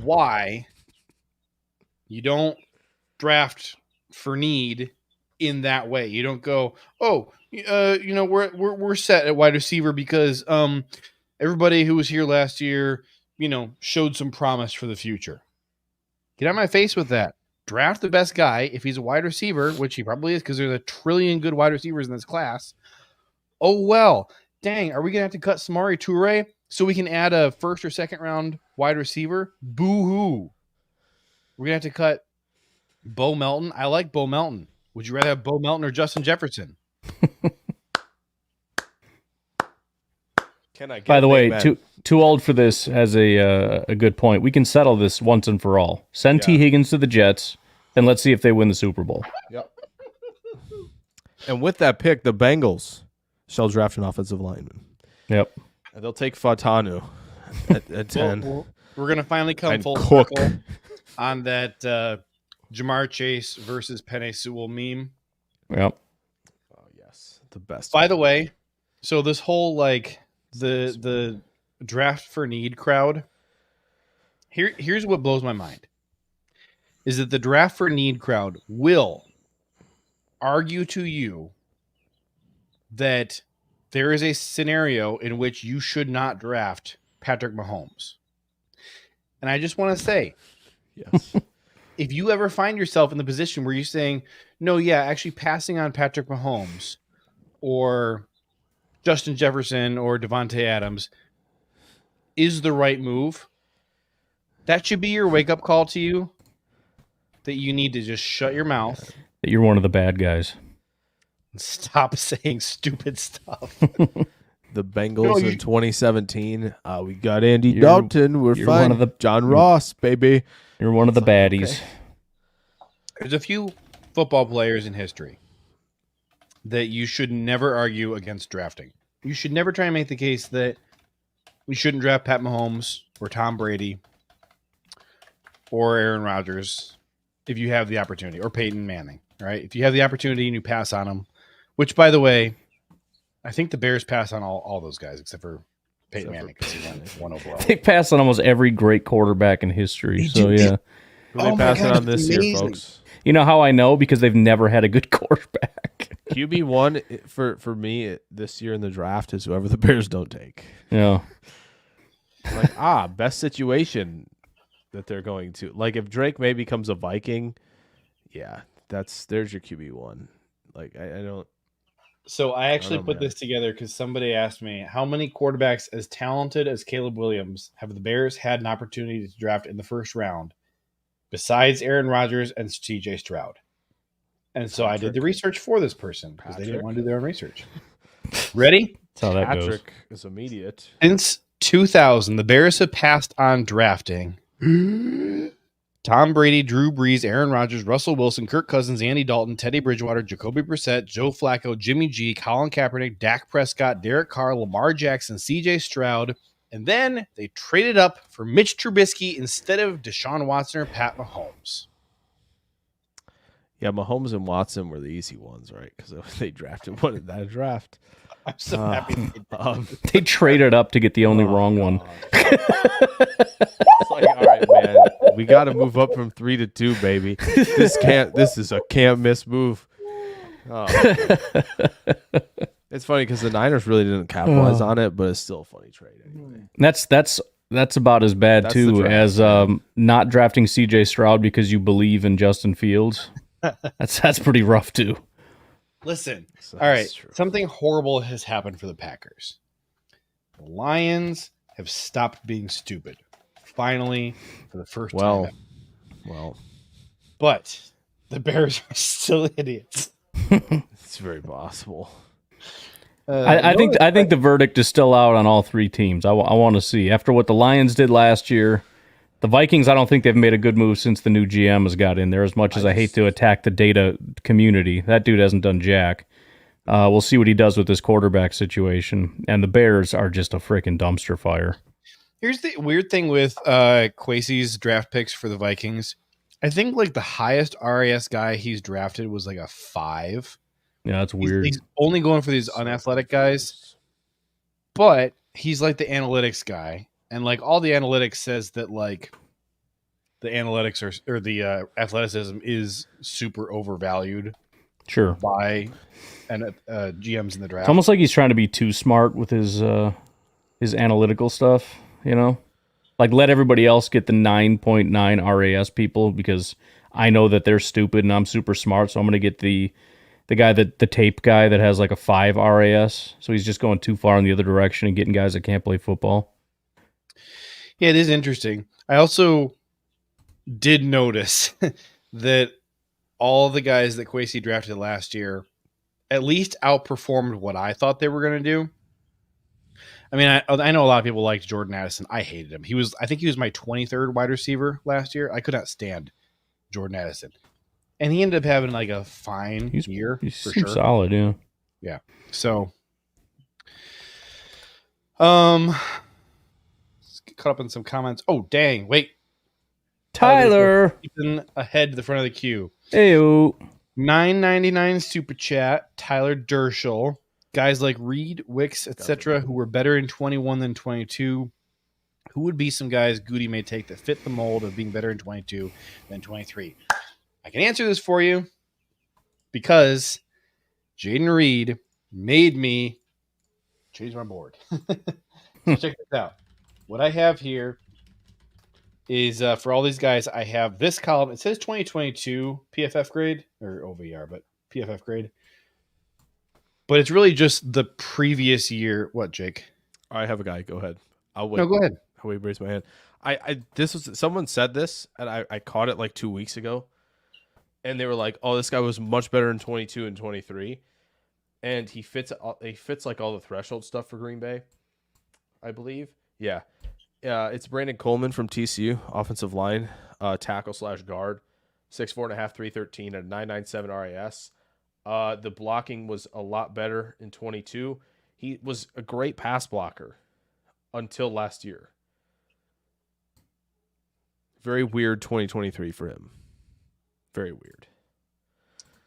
why you don't draft for need in that way. You don't go, we're set at wide receiver because everybody who was here last year, showed some promise for the future. Get out of my face with that. Draft the best guy if he's a wide receiver, which he probably is because there's a trillion good wide receivers in this class. Oh, well, dang, are we going to have to cut Samori Toure so we can add a 1st or 2nd round wide receiver? Boo-hoo. We're going to have to cut Bo Melton. I like Bo Melton. Would you rather have Bo Melton or Justin Jefferson? By the way, too old for this has a good point. We can settle this once and for all. Send T. Higgins to the Jets, and let's see if they win the Super Bowl. Yep. And with that pick, the Bengals shall draft an offensive lineman. Yep. And they'll take Fatanu at 10. We're going to finally come and full Cook circle on that Jamar Chase versus Penei Sewell meme. Yep. Oh, yes. The best. By the way, so this whole, like, the draft for need crowd, here's what blows my mind, is that the draft for need crowd will argue to you that there is a scenario in which you should not draft Patrick Mahomes. And I just want to say, Yes. if you ever find yourself in the position where you're saying, no, yeah, actually passing on Patrick Mahomes or Justin Jefferson or Devontae Adams is the right move, that should be your wake-up call to you that you need to just shut your mouth. That you're one of the bad guys. And stop saying stupid stuff. The Bengals in 2017. We got Andy Dalton. We're you're fine. one of the- John Ross, baby. You're one of the baddies. Okay. There's a few football players in history that you should never argue against drafting. You should never try and make the case that we shouldn't draft Pat Mahomes or Tom Brady or Aaron Rodgers if you have the opportunity, or Peyton Manning, right? If you have the opportunity and you pass on them, which, by the way, I think the Bears pass on all those guys except for Peyton Manning because he won one overall. They pass on almost every great quarterback in history. So, yeah. Who are they passing on this year, folks? You know how I know? Because they've never had a good quarterback. QB1 for me this year in the draft is whoever the Bears don't take. Yeah. Like, best situation that they're going to. Like, if Drake May becomes a Viking, yeah, there's your QB1. Like, I don't. So I actually man. put this together because somebody asked me, how many quarterbacks as talented as Caleb Williams have the Bears had an opportunity to draft in the first round besides Aaron Rodgers and CJ Stroud? And so I did the research for this person because they didn't want to do their own research. Ready? That's how that Patrick goes. is immediate. Since 2000, the Bears have passed on drafting Tom Brady, Drew Brees, Aaron Rodgers, Russell Wilson, Kirk Cousins, Andy Dalton, Teddy Bridgewater, Jacoby Brissett, Joe Flacco, Jimmy G, Colin Kaepernick, Dak Prescott, Derek Carr, Lamar Jackson, CJ Stroud, and then they traded up for Mitch Trubisky instead of Deshaun Watson or Pat Mahomes. Yeah, Mahomes and Watson were the easy ones, right? Because they drafted one in that draft. I'm so happy they did. They traded up to get the only wrong one. It's like, all right, man, we got to move up from 3 to 2, baby. This is a can't miss move. Oh, it's funny because the Niners really didn't capitalize on it, but it's still a funny trade anyway. That's about as bad That's the too draft, as not drafting CJ Stroud because you believe in Justin Fields. That's pretty rough too. Listen, So all right, that's true. something horrible has happened for the Packers. The Lions have stopped being stupid. Finally, for the first time ever. Well, But the Bears are still idiots. it's very possible. I think the verdict is still out on all three teams. I want to see after what the Lions did last year. The Vikings, I don't think they've made a good move since the new GM has got in there. As much as I hate to attack the data community, that dude hasn't done jack. We'll see what he does with this quarterback situation. And the Bears are just a freaking dumpster fire. Here's the weird thing with Kwesi's draft picks for the Vikings. I think like the highest RAS guy he's drafted was like a 5. Yeah, that's weird. He's only going for these unathletic guys, but he's like the analytics guy. And like all the analytics says that like the analytics or the athleticism is super overvalued. Sure. By GMs in the draft. It's almost like he's trying to be too smart with his analytical stuff, you know? Like let everybody else get the 9.9 RAS people because I know that they're stupid and I'm super smart, so I'm going to get the guy the tape guy that has like a 5 RAS. So he's just going too far in the other direction and getting guys that can't play football. Yeah, it is interesting. I also did notice that all the guys that Kwesi drafted last year at least outperformed what I thought they were going to do. I mean, I know a lot of people liked Jordan Addison. I hated him. I think he was my 23rd wide receiver last year. I could not stand Jordan Addison. And he ended up having like a fine year. He's for sure. solid, yeah. Yeah. So, caught up in some comments. Oh, dang. Wait. Tyler. Keeping ahead to the front of the queue. Ew. $9.99 super chat. Tyler Dershel. Guys like Reed, Wicks, etc., who were better in 21 than 22. Who would be some guys Goody may take that fit the mold of being better in 22 than 23? I can answer this for you. because Jaden Reed made me change my board. So check this out. What I have here is for all these guys, I have this column. It says 2022 PFF grade or OVR, but PFF grade. But it's really just the previous year. What, Jake? I have a guy. Go ahead. I'll wait. No, go ahead. I'll wait. Raise my hand. This was someone said this, and I caught it like 2 weeks ago, and they were like, "Oh, this guy was much better in 22 and 23, and he fits like all the threshold stuff for Green Bay, I believe." Yeah, it's Brandon Coleman from TCU, offensive line, tackle/guard, 6'4.5", 313 at 997 RAS. The blocking was a lot better in 22. He was a great pass blocker until last year. Very weird 2023 for him. Very weird.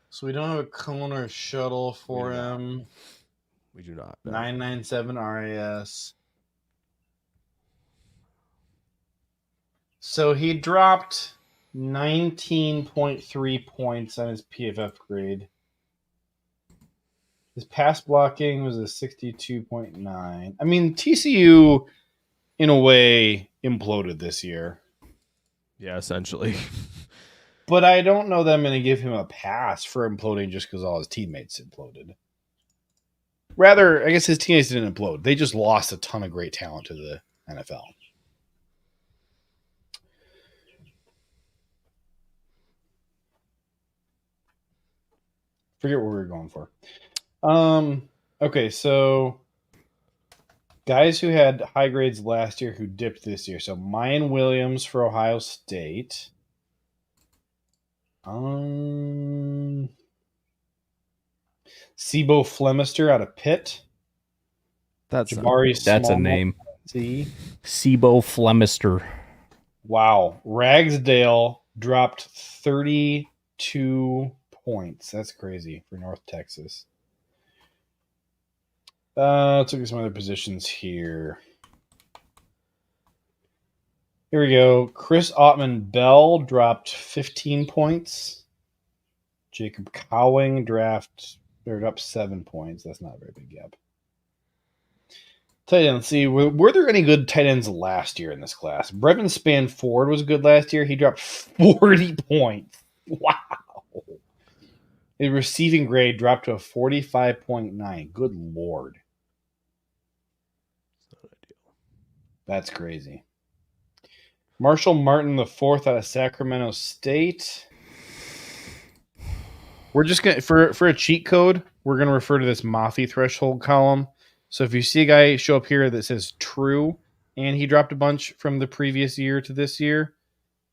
So we don't have a corner shuttle for him. We do not. No. 997 RAS. So he dropped 19.3 points on his PFF grade. His pass blocking was a 62.9. I mean, TCU, in a way, imploded this year. Yeah, essentially. But I don't know that I'm going to give him a pass for imploding just because all his teammates imploded. Rather, I guess his teammates didn't implode. They just lost a ton of great talent to the NFL. Forget what we were going for. Okay, so guys who had high grades last year who dipped this year. So Mayan Williams for Ohio State. Sibo Flemister out of Pitt. That's a name. See? Sibo Flemister. Wow. Ragsdale dropped 32 points. That's crazy for North Texas. Let's look at some other positions here. Here we go. Chris Ottman-Bell dropped 15 points. Jacob Cowing dropped 7 points. That's not a very big gap. Tight end. Let's see. Were there any good tight ends last year in this class? Brevin Spanford was good last year. He dropped 40 points. Wow. His receiving grade dropped to a 45.9. Good Lord. That's crazy. Marshall Martin the fourth out of Sacramento State. We're just gonna for a cheat code, we're gonna refer to this Mafi threshold column. So if you see a guy show up here that says true and he dropped a bunch from the previous year to this year,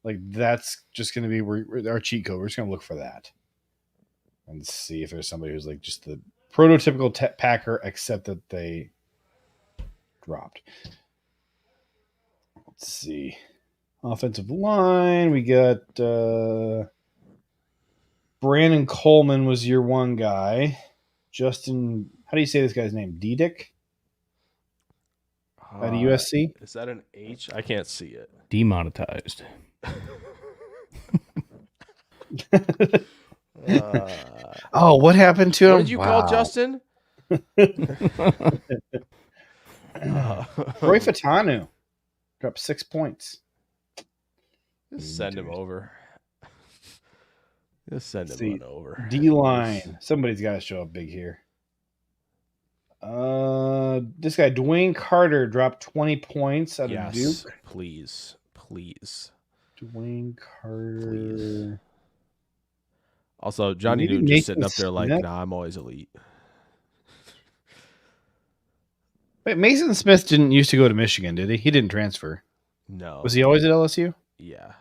like that's just gonna be our cheat code. We're just gonna look for that and see if there's somebody who's like just the prototypical Packer, except that they dropped. Let's see. Offensive line, we got Brandon Coleman was your one guy. Justin, how do you say this guy's name? Didick? Out of USC? Is that an H? I can't see it. Demonetized. Oh, what happened to him? What did you call Justin? Roy Fatanu dropped 6 points. Just send him over. Just send him on over. D-line. Somebody's got to show up big here. This guy, Dwayne Carter, dropped 20 points out of Duke. Please. Dwayne Carter. Please. Also, Johnny Newton just sitting up there like, nah, I'm always elite. Wait, Mason Smith didn't used to go to Michigan, did he? He didn't transfer. No. Was he always at LSU? Yeah.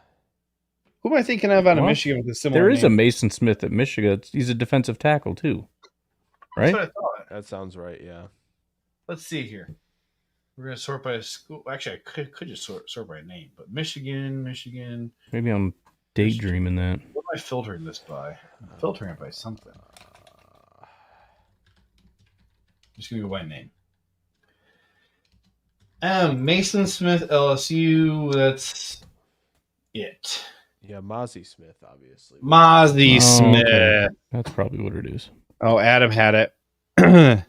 Who am I thinking of out of Michigan with a similar There is name? a Mason Smith at Michigan. He's a defensive tackle, too. Right? That's what I thought. That sounds right, yeah. Let's see here. We're going to sort by school. Actually, I could just sort by name. But Michigan. Maybe I'm daydreaming that. What am I filtering this by? I'm filtering it by something. Just going to go by name. Mason Smith, LSU. That's it. Yeah, Mozzie Smith, obviously. Mozzie Smith. Okay. That's probably what it is. Oh, Adam had it. Yeah.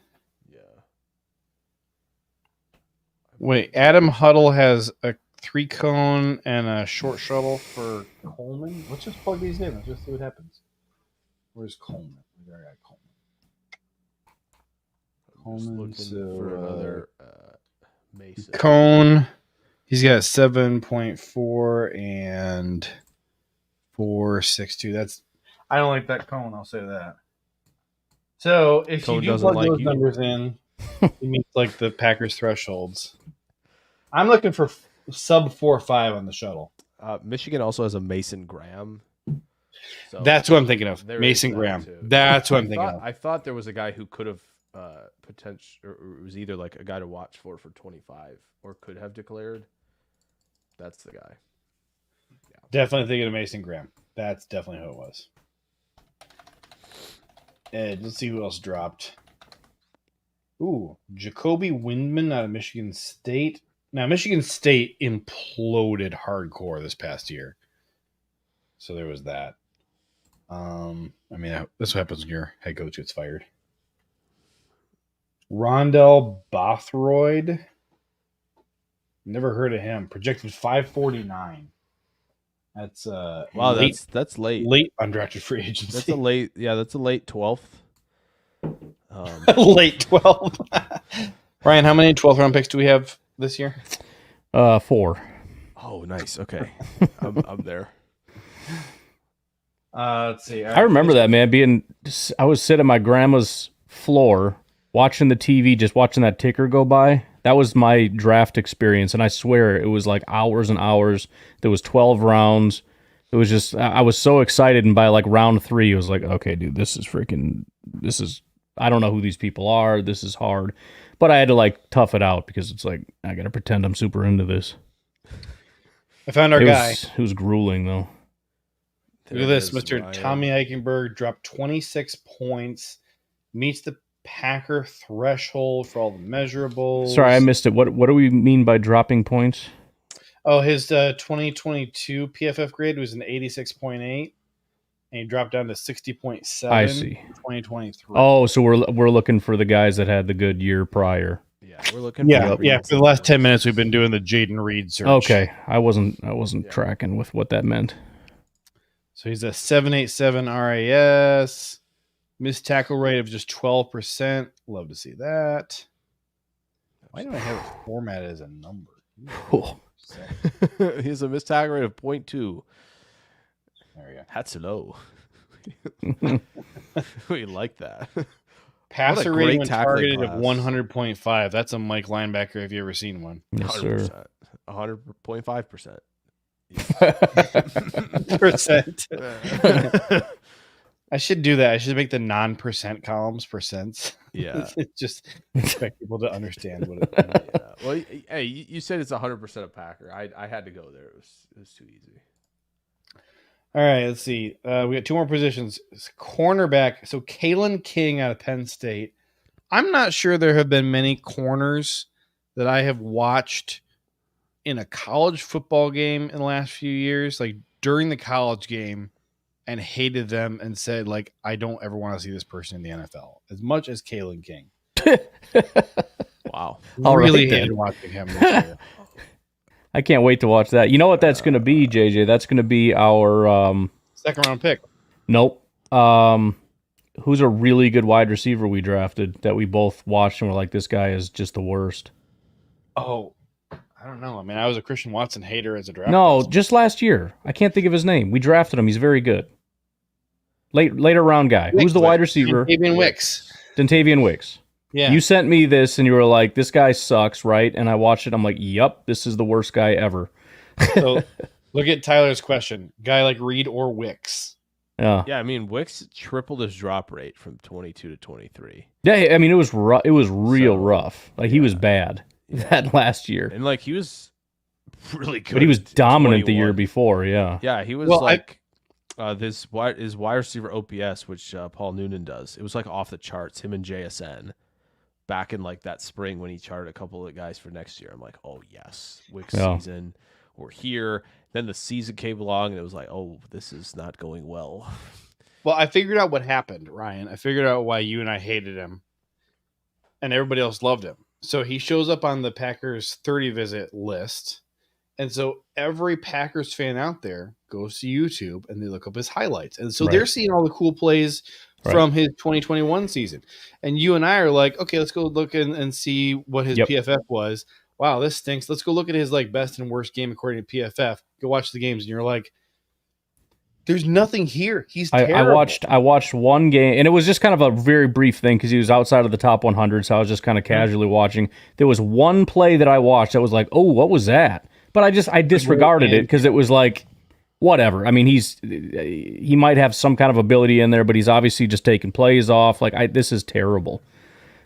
Wait, Adam Huddle has a 3-cone and a short shuttle for Coleman. Let's just plug these in. Let's just see what happens. Where's Coleman? There I got Coleman. Just looking for another Mason. Cone. He's got 7.4 and 4.62. That's. I don't like that cone. I'll say that. So if Cone you do doesn't plug like those you. numbers in, it means like the Packers thresholds. I'm looking for sub 4.5 on the shuttle. Michigan also has a Mason Graham. So That's what I'm thinking of. there Mason is that Graham. too. That's what I'm thinking of. I thought there was a guy who could have potential, or it was either like a guy to watch for 25, or could have declared. That's the guy. Yeah. Definitely thinking of Mason Graham. That's definitely who it was. Ed, let's see who else dropped. Ooh, Jacoby Windman out of Michigan State. Now, Michigan State imploded hardcore this past year. So there was that. I mean, that's what happens when your head coach gets fired. Rondell Bothroyd. Never heard of him. Projected 549. That's Wow, that's late. Late undrafted free agency. That's a late 12th. Late 12. Ryan, how many 12th round picks do we have this year? 4. Oh, nice. Okay, I'm there. Let's see. I remember that, man. I was sitting at my grandma's floor watching the TV, just watching that ticker go by. That was my draft experience, and I swear it was like hours and hours. There was 12 rounds. It was just, I was so excited, and by like round 3, it was like, okay, dude, I don't know who these people are. This is hard. But I had to like tough it out because it's like, I got to pretend I'm super into this. I found our guy. It was grueling, though. Look at this. Mr. Ryan. Tommy Eichenberg dropped 26 points, meets the Packer threshold for all the measurables. Sorry, I missed it. What do we mean by dropping points? Oh, his 2022 PFF grade was an 86.8, and he dropped down to 60.7. I see. In 2023. Oh, so we're looking for the guys that had the good year prior. Yeah, we're looking. Yeah. For the last 10 minutes, we've been doing the Jaden Reed search. Okay, I wasn't tracking with what that meant. So he's a 7.87 RAS. Missed tackle rate of just 12%. Love to see that. Why do I have it formatted as a number? Cool. He has a missed tackle rate of 0.2. There we go. That's low. We like that. Passer rating when targeted of 100.5. That's a Mike linebacker. Have you ever seen one? Yes, 100%. sir. 100.5%. Percent. I should do that. I should make the non-percent columns percents. Yeah. Just expect people to understand what it means. Yeah. Well, hey, you said it's 100% a Packer. I had to go there. It was too easy. All right, let's see. We got 2 more positions. Cornerback. So Kalen King out of Penn State. I'm not sure there have been many corners that I have watched in a college football game in the last few years, like during the college game, and hated them and said, like, I don't ever want to see this person in the NFL as much as Kalen King. Wow. All really right, hated watching him this year. I can't wait to watch that. You know what that's going to be, JJ? That's going to be our second round pick. Nope. Who's a really good wide receiver we drafted that we both watched and were like, this guy is just the worst? Oh, I don't know. I mean, I was a Christian Watson hater as a draft. No, just last year. I can't think of his name. We drafted him. He's very good. Later round guy. Who's the wide receiver? Dontavian Wicks. Yeah. You sent me this and you were like, this guy sucks, right? And I watched it. I'm like, yep, this is the worst guy ever. So look at Tyler's question. Guy like Reed or Wicks? Yeah. Yeah, I mean, Wicks tripled his drop rate from 22 to 23. Yeah, I mean, it was real rough. Like, he was bad that last year. And, like, he was really good. But he was dominant the year before, yeah. Yeah, he was his wide receiver OPS, which Paul Noonan does. It was, like, off the charts, him and JSN. Back in like that spring when he charted a couple of guys for next year. I'm like, oh yes, Wicks season. we're here. Then the season came along, and it was like, oh, this is not going well. Well, I figured out what happened, Ryan. I figured out why you and I hated him and everybody else loved him. So he shows up on the Packers 30 visit list. And so every Packers fan out there goes to YouTube and they look up his highlights. And so they're seeing all the cool plays from his 2021 season. And you and I are like, okay, let's go look and see what his PFF was. Wow, this stinks. Let's go look at his like best and worst game according to PFF. Go watch the games. And you're like, there's nothing here. He's terrible. I watched one game, and it was just kind of a very brief thing because he was outside of the top 100, so I was just kind of casually watching. There was one play that I watched that was like, oh, what was that? But I disregarded it because it was like, whatever. I mean, he might have some kind of ability in there, but he's obviously just taking plays off. Like, this is terrible.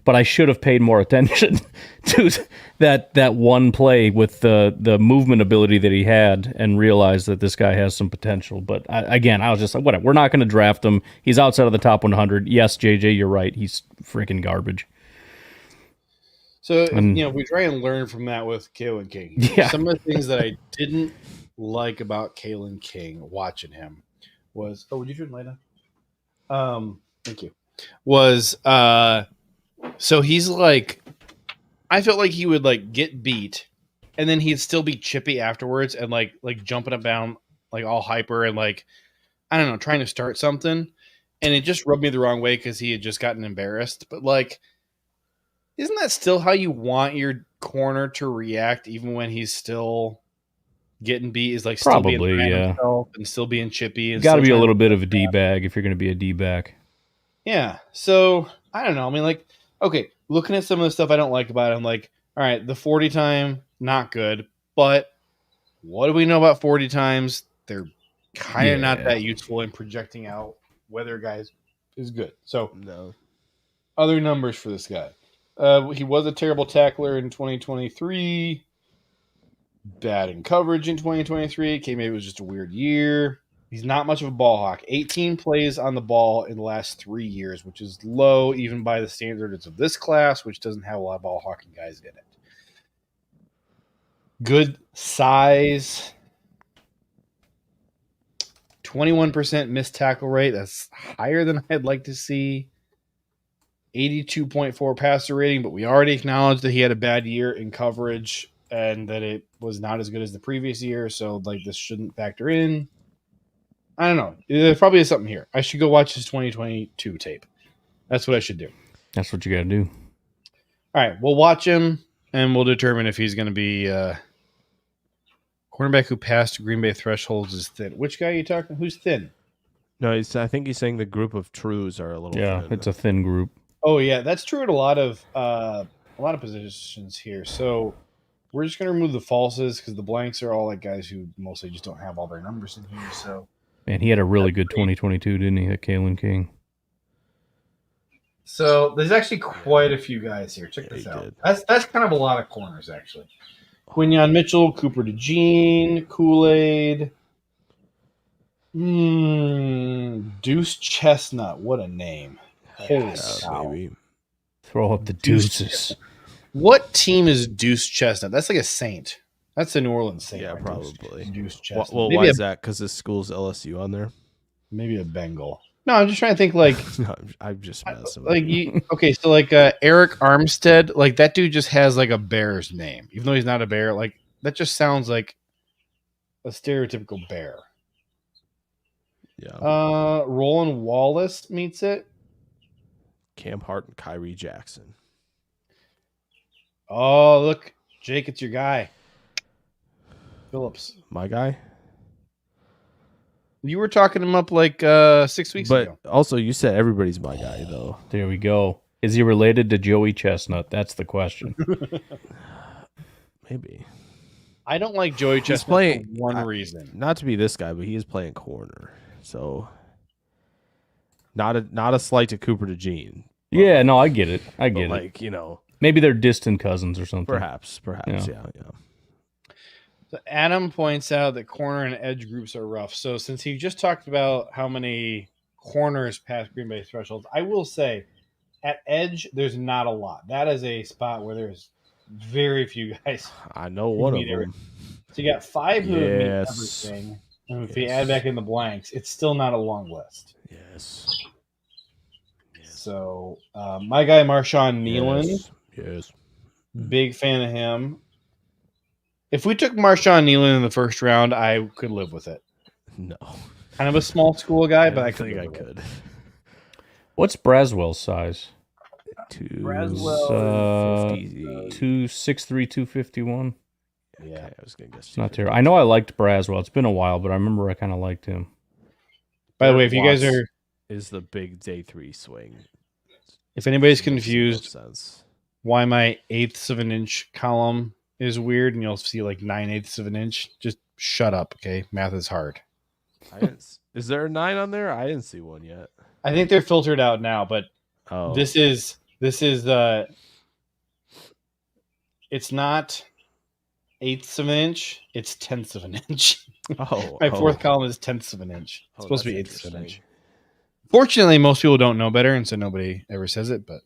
But I should have paid more attention to that one play with the movement ability that he had and realized that this guy has some potential. But I was just like, whatever. We're not going to draft him. He's outside of the top 100. Yes, JJ, you're right. He's freaking garbage. So, we try and learn from that with Kalen King. Yeah. Some of the things that I didn't like about Kalen King watching him was, would you turn the light on? Thank you. So he's like, I felt like he would like get beat and then he'd still be chippy afterwards and like jumping up down, like all hyper and like, I don't know, trying to start something. And it just rubbed me the wrong way because he had just gotten embarrassed. But like, isn't that still how you want your corner to react even when he's still getting beat? Is like still being himself and still being chippy. And got to be a little bit of a D-bag if you're going to be a D-bag. Yeah. So I don't know. I mean, like, okay, looking at some of the stuff I don't like about it, I'm like, all right, the 40 time, not good. But what do we know about 40 times? They're kind of not that useful in projecting out whether a guy is good. So no other numbers for this guy. He was a terrible tackler in 2023. Bad in coverage in 2023. Okay, maybe it was just a weird year. He's not much of a ball hawk. 18 plays on the ball in the last 3 years, which is low even by the standards of this class, which doesn't have a lot of ball hawking guys in it. Good size. 21% missed tackle rate. That's higher than I'd like to see. 82.4 passer rating, but we already acknowledged that he had a bad year in coverage and that it was not as good as the previous year. So like this shouldn't factor in. I don't know. There probably is something here. I should go watch his 2022 tape. That's what I should do. That's what you got to do. All right. We'll watch him and we'll determine if he's going to be cornerback who passed Green Bay thresholds is thin. Which guy are you talking? Who's thin? No, I think he's saying the group of trues are a little thin. It's a thin group. Oh yeah, that's true at a lot of positions here. So we're just gonna remove the falses because the blanks are all like guys who mostly just don't have all their numbers in here. So man, he had a really good 2022, didn't he? That Kalen King. So there's actually quite a few guys here. Check this out. That's kind of a lot of corners actually. Quinyon Mitchell, Cooper DeJean, Kool-Aid, Deuce Chestnut. What a name! Holy cow. Baby. Throw up the deuces. What team is Deuce Chestnut? That's like a Saint. That's a New Orleans Saint. Yeah, right? probably. Deuce Chestnut. Well, why is that? Because this school's LSU on there? Maybe a Bengal. No, I'm just trying to think like... I'm just messing with like you. Okay, so like Eric Armstead, like that dude just has like a bear's name. Even though he's not a bear, like that just sounds like a stereotypical bear. Yeah. Roland Wallace meets it. Cam Hart and Kyrie Jackson. Oh, look. Jake, it's your guy. Phillips. My guy? You were talking him up like 6 weeks ago. But also, you said everybody's my guy, though. There we go. Is he related to Joey Chestnut? That's the question. Maybe. I don't like Joey Chestnut for one reason. Not to be this guy, but he is playing corner. So, not a slight to Cooper DeJean. Yeah, no, I get it. I get it. Like, you know. Maybe they're distant cousins or something. Perhaps, yeah. So Adam points out that corner and edge groups are rough. So since he just talked about how many corners pass Green Bay thresholds, I will say at edge, there's not a lot. That is a spot where there's very few guys. I know one of them. So you got 5 who have made Yes. everything. And if you add back in the blanks, it's still not a long list. Yes. So my guy Marshawn Nealon, Yes. big fan of him. If we took Marshawn Nealon in the first round, I could live with it. No. Kind of a small school guy, but I think could I live with it. could. What's Braswell's size? Braswell, 263, 251. Yeah, Okay, I was gonna guess. It's not terrible. I know I liked Braswell. It's been a while, but I remember I kind of liked him. By the way, if you guys are, is the big day 3 swing. if anybody's Makes no confused sense. why my 1/8 of an inch column is weird, and you'll see like 9/8 of an inch, just shut up, okay? Math is hard. Is there a 9 on there? I didn't see one yet. I think they're filtered out now, but Oh, this is the. It's not 1/8 of an inch; it's 1/10 of an inch. My fourth column is 1/10 of an inch. It's supposed to be 1/8 of an inch. Fortunately, most people don't know better, and so nobody ever says it. But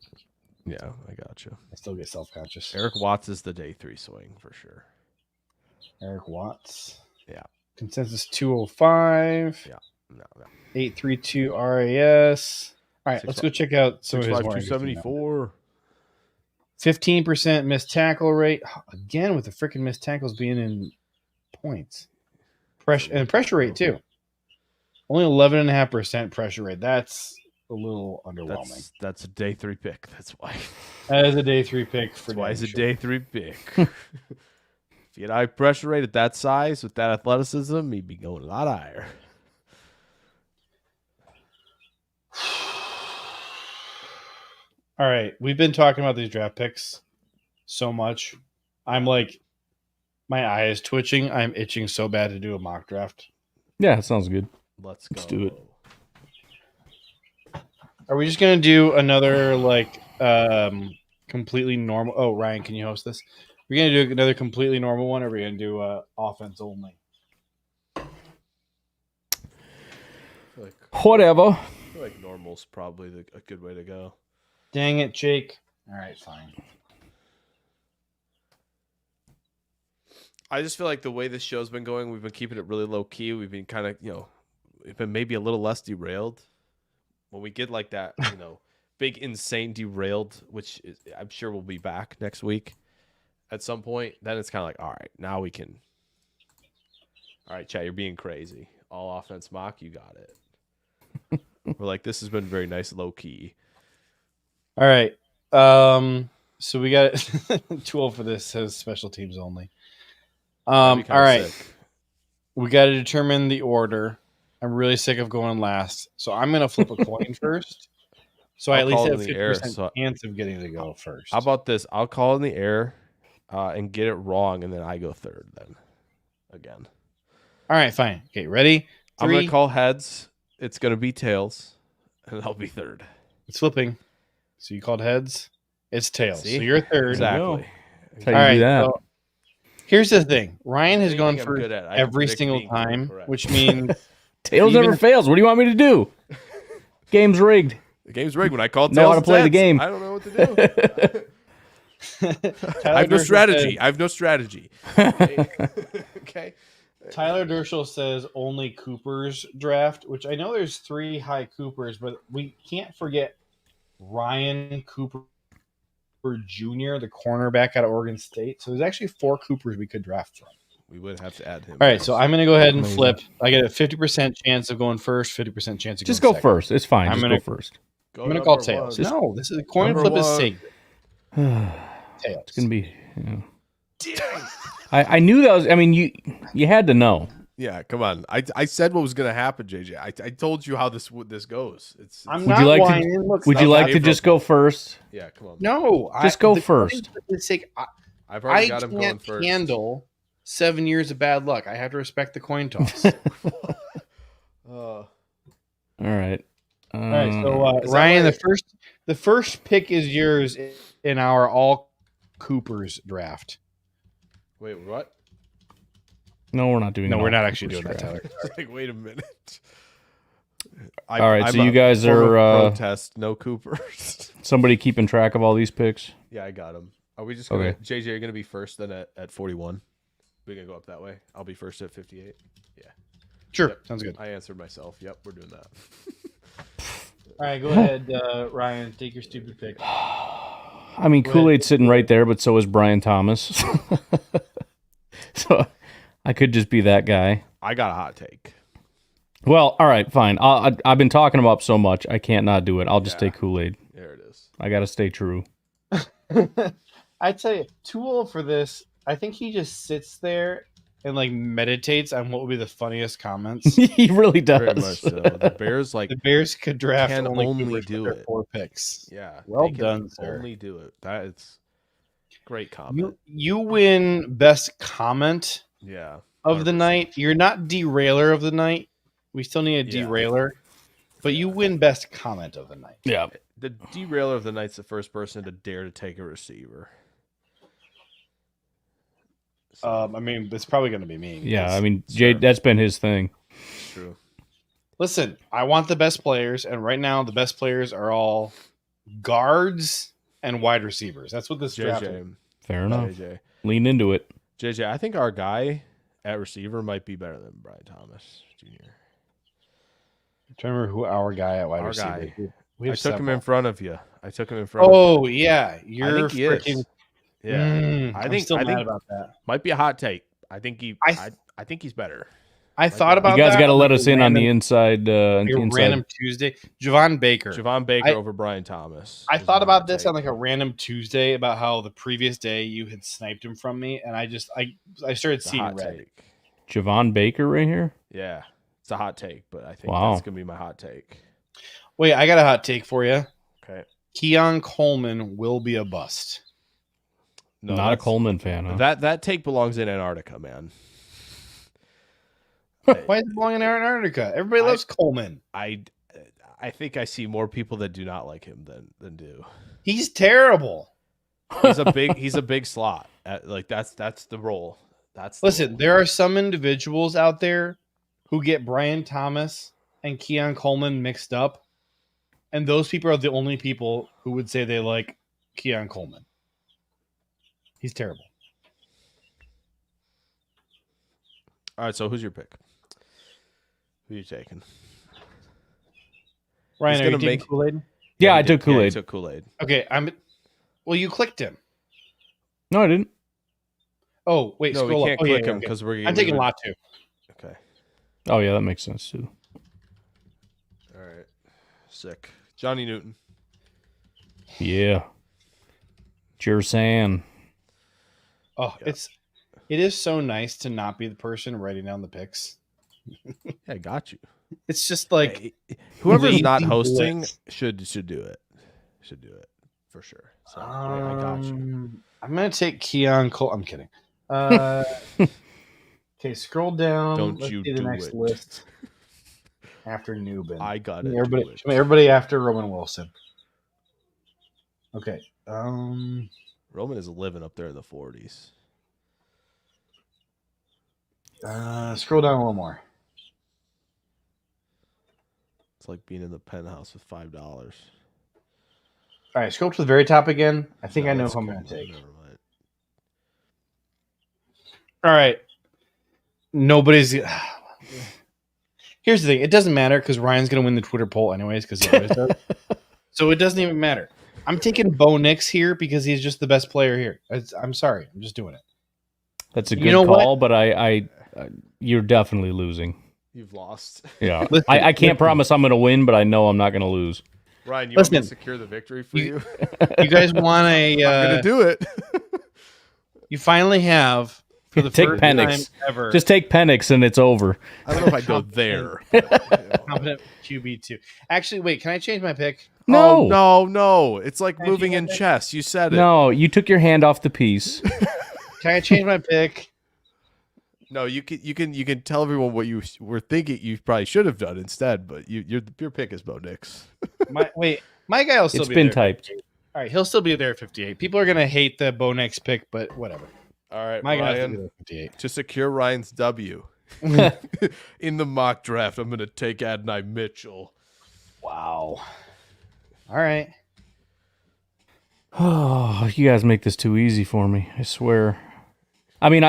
yeah, I got you. I still get self-conscious. Eric Watts is the day 3 swing for sure. Eric Watts. Yeah. Consensus 205. Yeah. No. 832 RAS. All right, let's go check out some of his more 274. 15% missed tackle rate. Again, with the freaking missed tackles being in points. Pressure rate, too. Only 11.5% pressure rate. That's a little underwhelming. That's a day 3 pick. That's why. That is a day 3 pick for That's why it's a sure. day 3 pick. If you had high pressure rate at that size with that athleticism, he'd be going a lot higher. All right, we've been talking about these draft picks so much. I'm like, my eye is twitching. I'm itching so bad to do a mock draft. Yeah, it sounds good. Let's do it. Are we just gonna do another completely normal? Oh, Ryan, can you host this? We're gonna do another completely normal one, or are we gonna do offense only? Whatever. I feel like normal's probably a good way to go. Dang it, Jake. All right, fine. I just feel like the way this show's been going, we've been keeping it really low key. We've been kind of, we've been maybe a little less derailed. When we get like that, big, insane derailed, which I'm sure we'll be back next week at some point, then it's kind of like, all right, now we can. All right, Chad, you're being crazy. All offense mock, you got it. We're like, this has been very nice, low key. All right. So we got 12 for this. Says special teams only. All right. Sick. We got to determine the order. I'm really sick of going last, so I'm gonna flip a coin first. So I at least have 50% chance of getting to go first. How about this? I'll call in the air and get it wrong, and then I go third. Then again. All right, fine. Okay, ready? I'm gonna call heads. It's gonna be tails, and I'll be third. It's flipping. So you called heads. It's tails. See? So you're third. Exactly. That's how you do that. So here's the thing. Ryan has gone I'm for good at. I can every predict single being time, correct. which means Tails never fails. What do you want me to do? Game's rigged. The game's rigged. When I call tails, Know how to play the game. I don't know what to do. I have no strategy. I have no strategy. Okay. Tyler Dershel says only Cooper's draft, which I know there's 3 high Coopers, but we can't forget Ryan Cooper Jr., the cornerback out of Oregon State. So there's actually 4 Coopers we could draft from. We would have to add him. All right, so I'm going to go ahead and flip. I get a 50% chance of going first, 50% chance of Just going go second. first. It's fine. I'm Just gonna- go first. I'm going to call tails. No, this is a coin Number flip is one. sacred. Tails. It's gonna be. I knew that was. I mean, you had to know. Yeah, come on. I said what was going to happen, JJ. I told you how this goes. It's I'm Would not you like to? whining. Look, Would you stop like that. to just go first? yeah, come on. No. Just go the first. coin flip is sacred. I've already I got him going can't first. handle 7 years of bad luck. I have to respect the coin toss. All right. All right, so Is Ryan, that the first pick is yours in our all Coopers draft. Wait, what? No, we're not doing. No, an we're not all actually doing Coopers that, draft. Tyler. Like, wait a minute. All right, I'm so you a guys form of are protest. No Coopers. somebody keeping track of all these picks. Yeah, I got him. Are we just gonna Okay. JJ? You're gonna be first then at 41. We can go up that way. I'll be first at 58. Yeah. Sure, Yep. sounds good. I answered myself. Yep, we're doing that. All right, go ahead, Ryan. Take your stupid pick. I mean, Go Kool-Aid's sitting right there, but so is Brian Thomas. So I could just be that guy. I got a hot take. Well, all right, fine. I've been talking about so much, I can't not do it. I'll just take Kool-Aid. There it is. I got to stay true. I tell you, Tool for this, I think he just sits there and like meditates on what would be the funniest comments. He really does. Very much so. The Bears The Bears could draft can only only Cougars do with their it. 4 picks. Yeah. Well they can done, sir. Only do it. That is great comment. You win best comment Yeah. of the 100%. night. You're not derailer of the night. We still need a Yeah. derailer, but you win best comment of the night. Yeah. The derailer of the night's the first person to dare to take a receiver. So, I mean, it's probably going to be me. Yeah, I mean, Jay, that's been his thing. it's true. Listen, I want the best players, and right now the best players are all guards and wide receivers. That's what this draft is. JJ. Fair enough. JJ. Lean into it. JJ, I think our guy at receiver might be better than Brian Thomas Jr. I'm trying to remember who our guy at wide Our receiver guy. is. We I have took him several. in front of you. Oh, yeah. You're think he is. freaking... Yeah. I'm still I mad think about that. might be a hot take. I think I think he's better. I thought about You guys that got to on, let like, us a in on the random- inside. like a Inside. random Tuesday. Javon Baker. Javon Baker I- over Brian Thomas. I is thought my about hot this take. on like a random Tuesday about how the previous day you had sniped him from me, and I started It's a seeing hot red. take. Javon Baker right here. Yeah. It's a hot take, but I think Wow. that's gonna be my hot take. Wait, I got a hot take for you. Okay. Keon Coleman will be a bust. No, Not a that's- Coleman fan, huh? That take belongs in Antarctica, man. Why does it belong in Antarctica? Everybody loves Coleman. I think I see more people that do not like him than do. He's terrible. He's a big slot. Like that's the role. Listen, there are some individuals out there who get Brian Thomas and Keon Coleman mixed up, and those people are the only people who would say they like Keon Coleman. He's terrible. All right, so who's your pick? Who are you taking? Ryan, He's are you gonna taking make- Kool-Aid? Yeah, he I did. took Kool-Aid. he took Kool-Aid. Okay, well, you clicked him. No, I didn't. Oh, wait, No, we scroll can't up. Oh, click yeah, him okay. because we're. I'm taking Latu. Okay. Oh, yeah, that makes sense, too. All right. Sick. Johnny Newton. Yeah. Jersan. Oh, Yeah. it is so nice to not be the person writing down the picks. Yeah, I got you. It's just like Hey, whoever's lazy not hosting boys. should do it. Should do it for sure. So I got you. I'm gonna take Keon Cole. I'm kidding. Okay, scroll down. Don't Let's you see the do next it. list after Newbin. I got it. Everybody after Roman Wilson. Okay. Roman is living up there in the 40s. Scroll down a little more. It's like being in the penthouse with $5. All right, scroll to the very top again. I think I know who I'm gonna take. Never mind. All right. Nobody's. Here's the thing. It doesn't matter because Ryan's going to win the Twitter poll anyways because he always does. So it doesn't even matter. I'm taking Bo Nix here because he's just the best player here. I'm sorry. I'm just doing it. That's a You good know call, but I you're definitely losing. You've lost. Yeah. Listen, I can't promise I'm going to win, but I know I'm not going to lose. Ryan, you want me to Listen, secure the victory for you? You guys want I'm going to do it. you finally have for the Take first Penix. time ever Just take Penix and it's over. I don't know if I'd go there. but, you know. competent QB2. Actually, wait, can I change my pick? No. Oh, no. It's like Can I moving do in that? chess. You said it. No, you took your hand off the piece. Can I change my pick? No, you can tell everyone what you were thinking you probably should have done instead, but your pick is Bo Nix. My guy will still It's be been there. typed. All right, he'll still be there at 58. People are gonna hate the Bo Nix pick, but whatever. All right, My guy's still be Ryan, there at 58. to secure Ryan's W in the mock draft, I'm going to take Adonai Mitchell. Wow. All right. Oh, you guys make this too easy for me. I swear. I mean,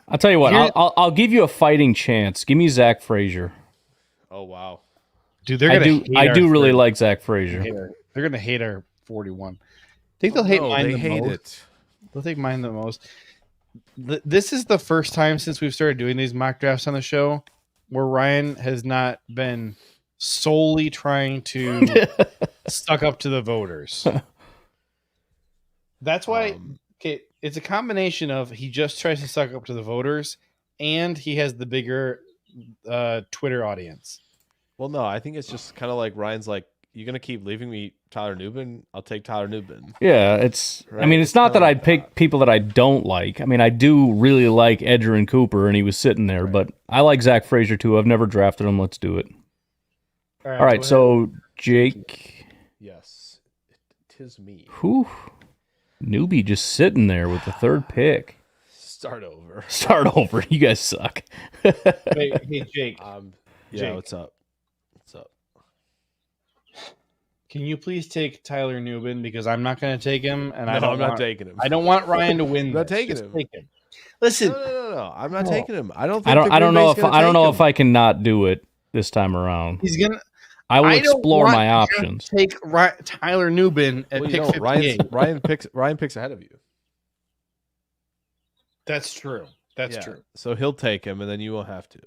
I'll tell you what. I'll give you a fighting chance. Give me Zach Frazier. Oh wow, dude, they're gonna. I do really like Zach Frazier. They're gonna hate our 41. I think they'll hate mine the most. They'll take mine the most. This is the first time since we've started doing these mock drafts on the show where Ryan has not been solely trying to suck up to the voters. That's why it's a combination of he just tries to suck up to the voters and he has the bigger Twitter audience. Well, no, I think it's just kind of like Ryan's like, you're going to keep leaving me Tyler Newbin? I'll take Tyler Newbin. Yeah, right? I mean, it's not that I'd pick people that I don't like. I mean, I do really like Edgerrin Cooper, and he was sitting there, but I like Zach Frazier, too. I've never drafted him. Let's do it. All right, so Jake. Yes, tis me. Whew. Newbie just sitting there with the third pick. Start over. You guys suck. Hey, Jake. Yeah, Jake. What's up? Can you please take Tyler Newbin because I'm not going to take him, and I'm not taking him. I don't want Ryan to win. I'm not taking him. Take him. Listen, no. I'm not taking him. I don't know if I can not do it this time around. He's gonna. I will explore my options. Take Tyler Newbin at pick 58. Ryan picks ahead of you. That's true. That's true. So he'll take him, and then you won't have to.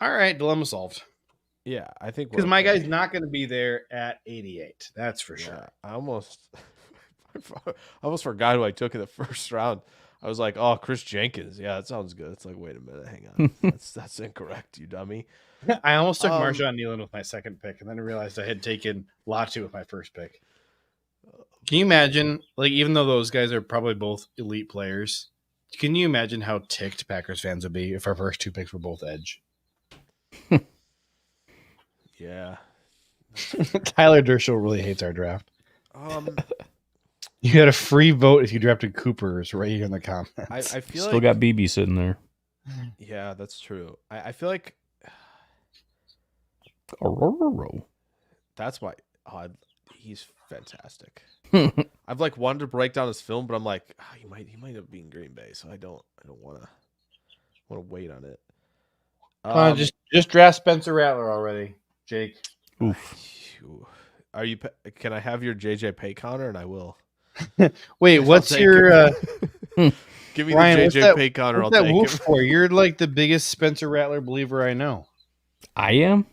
All right, dilemma solved. Yeah, I think because my guy's not going to be there at 88. That's for sure. I almost forgot who I took in the first round. I was like, oh, Chris Jenkins. Yeah, that sounds good. It's like, wait a minute, hang on, that's incorrect, you dummy. I almost took Marshawn Nealon with my second pick, and then I realized I had taken Latu with my first pick. Can you imagine, like, even though those guys are probably both elite players, can you imagine how ticked Packers fans would be if our first two picks were both edge? Yeah. Tyler Dershel really hates our draft. You got a free vote if you drafted Cooper's right here in the comments. I feel still got BB sitting there. Yeah, that's true. I feel like that's why he's fantastic. I've like wanted to break down his film, but I'm like, he might have been Green Bay, so I don't want to wait on it. Just draft Spencer Rattler already. Jake. Oof. Are you? Can I have your JJ Pay counter, and I will. Wait, what's your? Give me Ryan, the JJ Pay counter. What's I'll that take woof him. For? You're like the biggest Spencer Rattler believer I know. I am.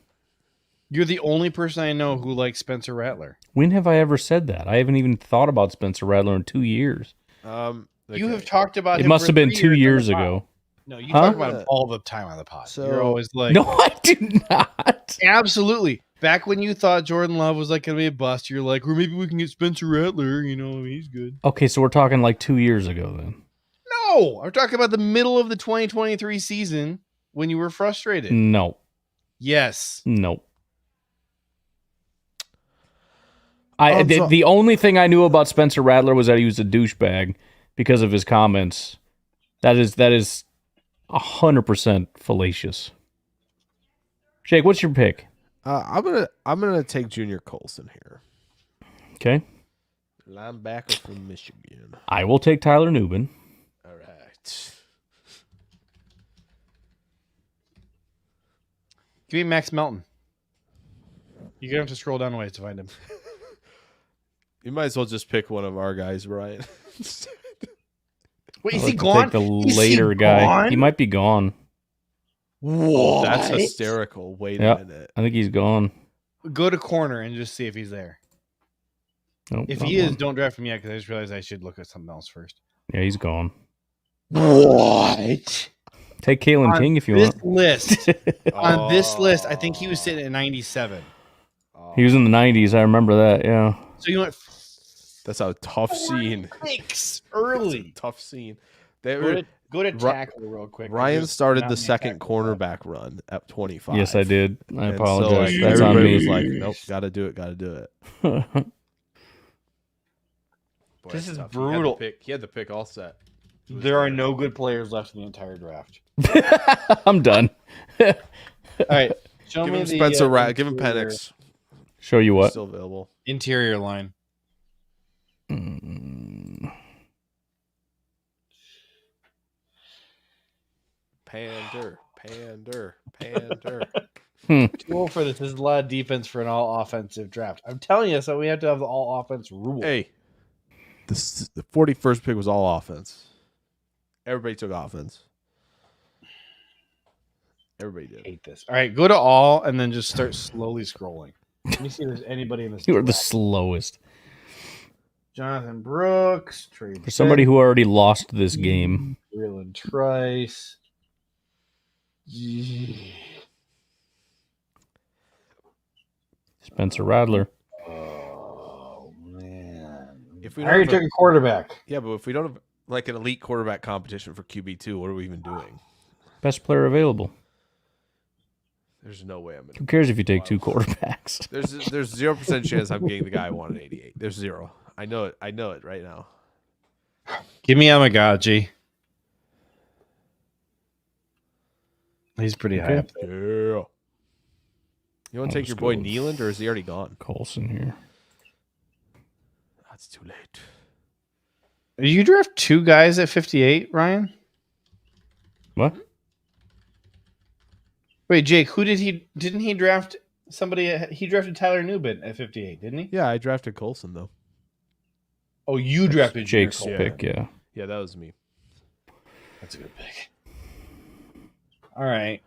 You're the only person I know who likes Spencer Rattler. When have I ever said that? I haven't even thought about Spencer Rattler in 2 years. Okay. You have talked about it. Him must have been 2 years ago. No, you talk about him all the time on the pod. So, you're always like, no, I do not. Absolutely. Back when you thought Jordan Love was like going to be a bust, you're like, well, maybe we can get Spencer Rattler. You know, he's good. Okay, so we're talking like 2 years ago then. No, I'm talking about the middle of the 2023 season when you were frustrated. No. Yes. No. The only thing I knew about Spencer Rattler was that he was a douchebag because of his comments. That is 100% fallacious. Jake, what's your pick? I'm gonna take Junior Colson here. Okay. Linebacker from Michigan. I will take Tyler Newbin. All right. Give me Max Melton. You're gonna have to scroll down a ways to find him. You might as well just pick one of our guys, Brian. Wait, is he gone? Take the later guy. Gone? He might be gone. What? That's hysterical. Wait a minute. I think he's gone. Go to corner and just see if he's there. Nope, if he is, don't draft him yet because I just realized I should look at something else first. Yeah, he's gone. What? Take Kalen King if you want. On this list, I think he was sitting at 97. He was in the 90s. I remember that. Yeah. So you went. That's a tough scene. Picks early. That's a tough scene. Go to tackle real quick. Ryan started the second cornerback run at 25. Yes, I did. I apologize. So, that's on me. Was like, nope, gotta do it. Boy, this is tough. brutal. He had the pick all set. There are no good players left in the entire draft. I'm done. All right. Give him Spencer give him Penix. Show you what? Still available. Interior line. Pander. Tool for this is a lot of defense for an all offensive draft. I'm telling you, so we have to have the all offense rule. Hey, the 41st pick was all offense. Everybody took offense. Everybody did. Hate this. All right, go to all and then just start slowly scrolling. Let me see if there's anybody in this. You are the draft. slowest. Jonathan Brooks, Trey For somebody who already lost this game. Ryland Trice. Spencer Radler. Oh man! If we I already took a quarterback. Yeah, but if we don't have like an elite quarterback competition for QB2, what are we even doing? Best player available. There's no way I'm gonna. Who cares if you take 2 quarterbacks? There's 0% chance I'm getting the guy I want at 88. There's 0. I know it right now. Give me Amagaji. He's pretty high up there. Yeah. You want to take your boy Nealand, or is he already gone? Colson here. That's too late. Did you draft 2 guys at 58, Ryan? What? Wait, Jake, didn't he draft somebody? He drafted Tyler Newbin at 58, didn't he? Yeah, I drafted Colson though. Oh, you drafted Jake's Colson. pick, yeah. Yeah, that was me. That's a good pick. All right.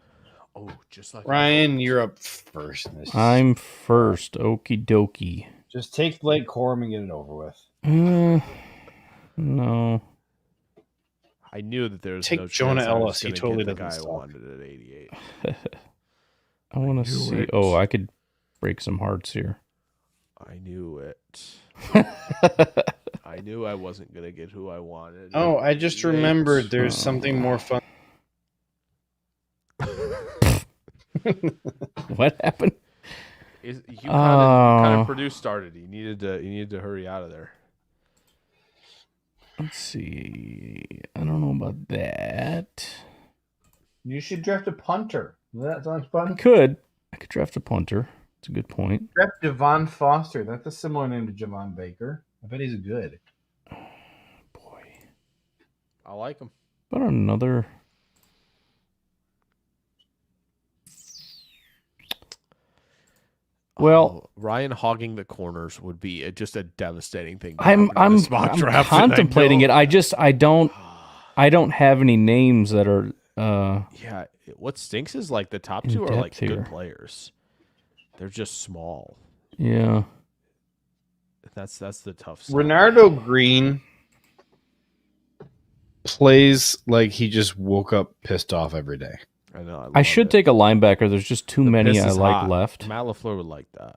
Oh, just like Ryan, you're up first. In this. I'm first. Okie dokie. Just take Blake Corum and get it over with. No. I knew that there was Take no Jonah chance I was Ellis. He gonna totally get the doesn't guy I suck. wanted at 88. I want to knew see. it. Oh, I could break some hearts here. I knew it. I knew I wasn't gonna get who I wanted. Oh, I just remembered there's something more fun. What happened? You kind of produced started. You needed to hurry out of there. Let's see. I don't know about that. You should draft a punter. That sounds fun. I could draft a punter. That's a good point. Draft Devon Foster. That's a similar name to Javon Baker. I bet he's good. Boy. I like him. But another. Well, Ryan hogging the corners would be just a devastating thing. I'm contemplating it. I don't have any names that are. Yeah, what stinks is like the top 2 are like here. good players. They're just small. Yeah. That's the tough stuff. Renardo Green plays like he just woke up pissed off every day. I know. I should take a linebacker. There's just too many I like left. Matt LaFleur would like that.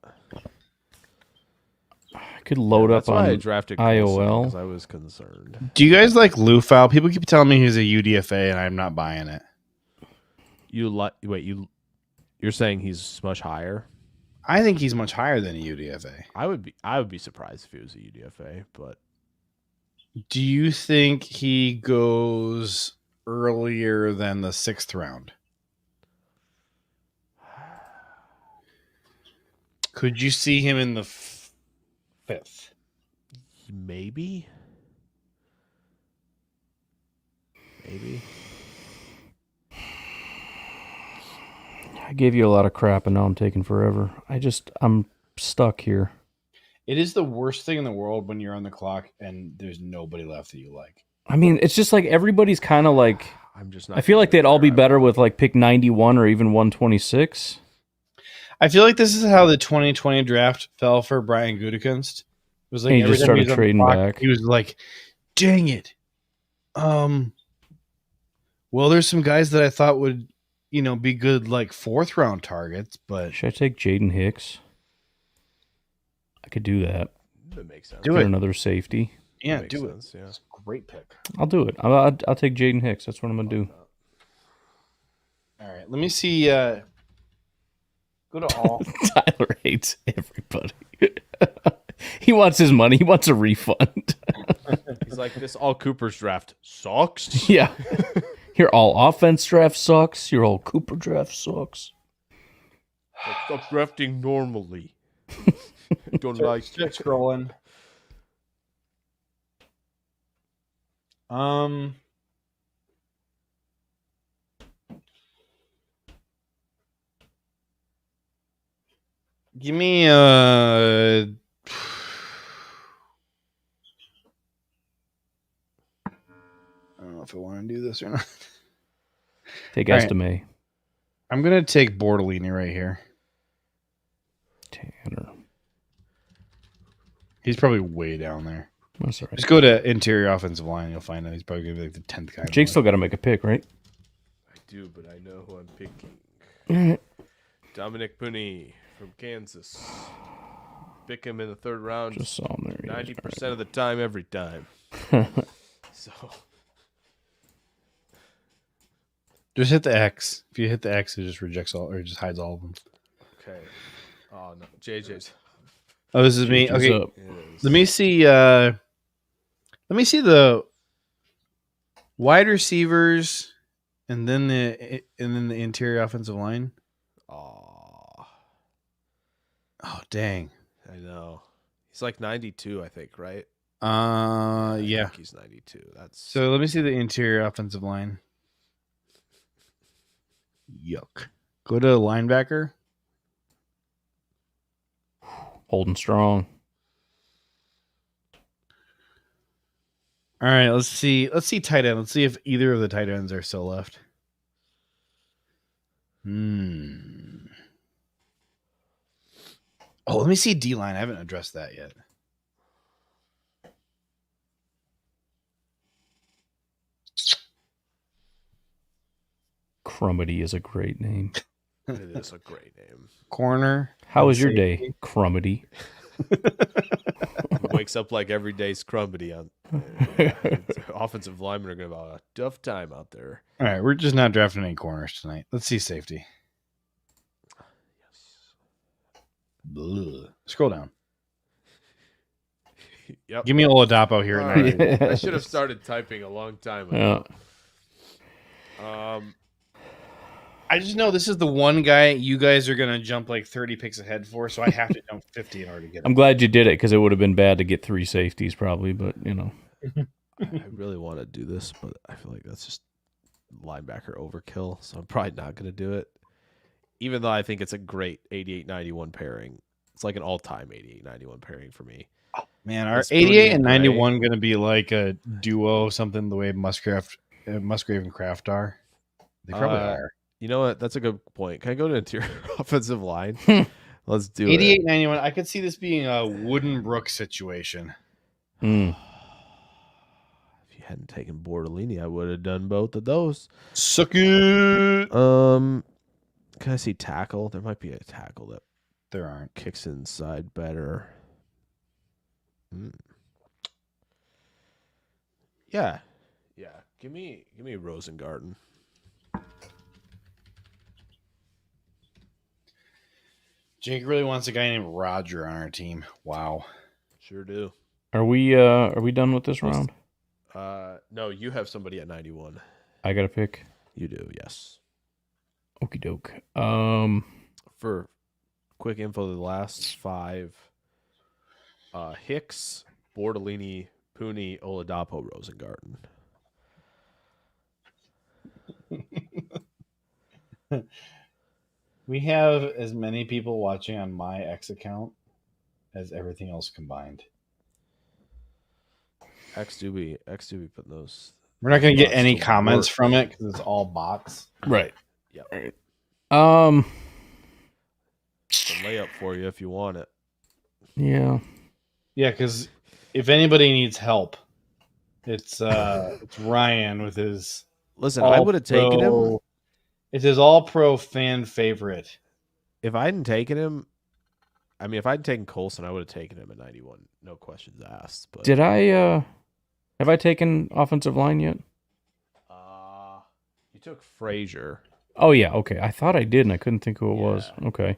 I could load up on I drafted IOL because I was concerned. Do you guys like Lufau? People keep telling me he's a UDFA, and I'm not buying it. You're saying he's much higher? I think he's much higher than a UDFA. I would be surprised if he was a UDFA, but Do you think he goes earlier than the 6th round? Could you see him in the 5th? maybe. I gave you a lot of crap, and now I'm taking forever. I'm stuck here. It is the worst thing in the world when you're on the clock and there's nobody left that you like. I mean, it's just like everybody's kind of like. I'm just not. I feel like they'd all be better with like pick 91 or even 126. I feel like this is how the 2020 draft fell for Brian Gutekunst. It was like He every just time started was on the trading clock, back. He was like, "Dang it! Well, there's some guys that I thought would, be good like 4th round targets, but Should I take Jaden Hicks? I could do that. That makes sense. Do Get it. another safety. yeah, Makes do sense, it. yeah. It's a great pick. I'll do it. I'll take Jaden Hicks. That's what I'm gonna do. All right, let me see. Go to all. Tyler hates everybody. He wants his money. He wants a refund. He's like, this all Cooper's draft sucks. Yeah. Your all offense draft sucks. Your all Cooper draft sucks. Stop drafting normally. Don't like Stick scrolling. Give me I don't know if I want to do this or not. Take All right. Estimé. I'm gonna take Bortolini right here. Tanner. He's probably way down there. That's all right. Just go to interior offensive line. You'll find out he's probably gonna be like the 10th guy. Jake's still got to make a pick, right? I do, but I know who I'm picking. All right. Dominic Puni from Kansas. Pick him in the third round. Just saw him there. 90% of the time, every time. So Just hit the X. If you hit the X, it just rejects all or just hides all of them. okay. Oh no, JJ's. Oh, this is me. What's Okay, up? let me see. Let me see the wide receivers, and then the interior offensive line. Oh, Dang. I know. He's like 92, I think, right? Yeah. I think he's 92. That's So let me see the interior offensive line. Yuck. Go to linebacker. Holding strong. All right, let's see. Let's see tight end. Let's see if either of the tight ends are still left. Oh, let me see D line. I haven't addressed that yet. Crummety is a great name. it is a great name. Corner. How was your safety. day, Crummety? Wakes up like every day's Crumbity on. Offensive linemen are going to have a tough time out there. All right, we're just not drafting any corners tonight. Let's see safety. Ugh. Scroll down. Yep. Give me Oladapo here. All At right. I should have started typing a long time ago. I just know this is the one guy you guys are going to jump like 30 picks ahead for, so I have to jump 50 in order to get I'm him. glad you did it because it would have been bad to get 3 safeties probably, but you know. I really want to do this, but I feel like that's just linebacker overkill, so I'm probably not going to do it. Even though I think it's a great 88-91 pairing. It's like an all-time 88-91 pairing for me. Oh, man, are It's 88 and Puni, 91 going to be like a duo, something the way Musgrave and Kraft are? They probably are. You know what? That's a good point. Can I go to interior offensive line? Let's do 88 it. 91. I could see this being a Wooden Brook situation. Mm. If you hadn't taken Bortolini, I would have done both of those. Suck it. Can I see tackle? There might be a tackle that There aren't. kicks inside better. Yeah. Give me Rosengarten. Jake really wants a guy named Roger on our team. Wow. Sure do. Are we done with this round? No, you have somebody at 91. I got to pick. You do, yes. Okie doke. For quick info, the last 5: Hicks, Bortolini, Puni, Oladapo, Rosengarten. We have as many people watching on my X account as everything else combined. X do be putting those. We're not going to get bots any to comments work. from it because it's all bots. Right. Yep. Right. It's a layup for you if you want it. Yeah. Yeah, because if anybody needs help, it's Ryan with his. Listen, I would have taken him. It's his all-pro fan favorite. If I hadn't taken him, I mean, if I'd taken Colson, I would have taken him at 91. No questions asked. But Did I have I taken offensive line yet? You took Frazier. Oh yeah, okay. I thought I did and I couldn't think who it was. Yeah. Okay.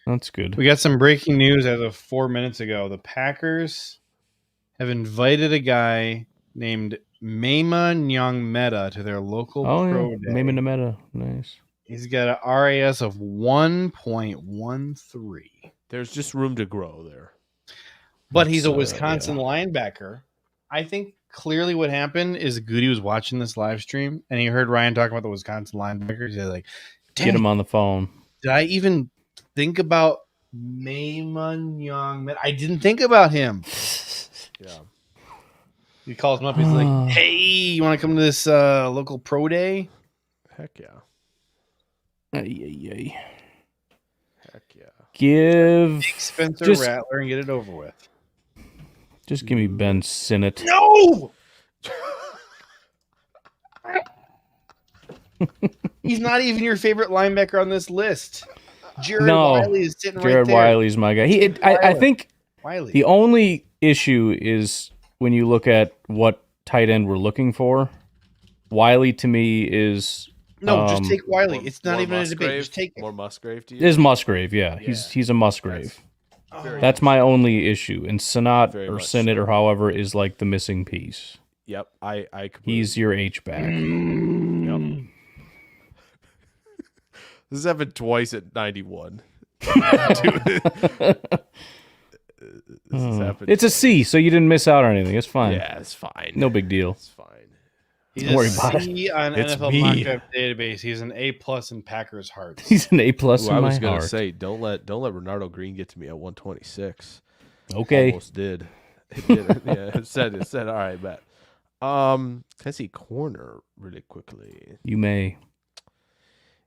That's good. We got some breaking news as of 4 minutes ago. The Packers have invited a guy named Mema Nyongmeta to their local pro day. Maybe Nemeta. Nice. He's got an RAS of 1.13. There's just room to grow there. But he's a That's, Wisconsin linebacker. I think clearly what happened is Goody was watching this live stream and he heard Ryan talking about the Wisconsin linebackers. He's like, Get him on the phone. did I even think about Maimon Young. I didn't think about him. Yeah. He calls him up. He's like, "Hey, you want to come to this local pro day?" Heck yeah. Ay. Heck yeah. Give Take Spencer just, Rattler and get it over with. Just give me Ben Sinnott. No. He's not even your favorite linebacker on this list. Jared Wiley is sitting right there. Jared Wiley's my guy. I think Wiley. The only issue is when you look at what tight end we're looking for. Wiley to me is just take Wiley. It's not even Musgrave, a debate. Just take it. More Musgrave to you? Is Musgrave, yeah. He's a Musgrave. That's my only issue. And Sinnott or Sinnott or however is like the missing piece. Yep, I completely. He's your H back. Yep. This has happened twice at 91. It's a C, so you didn't miss out on anything. It's fine. Yeah, it's fine. No big deal. It's fine. He's Don't worry a about C on It's NFL me. mock draft database. He's an A+ in Packers hearts. He's an A+ in my I was gonna heart. say, don't let Renardo Green get to me at 126. Okay. Almost did. It did. Yeah, it said all right, bet. Can I see corner really quickly? You may.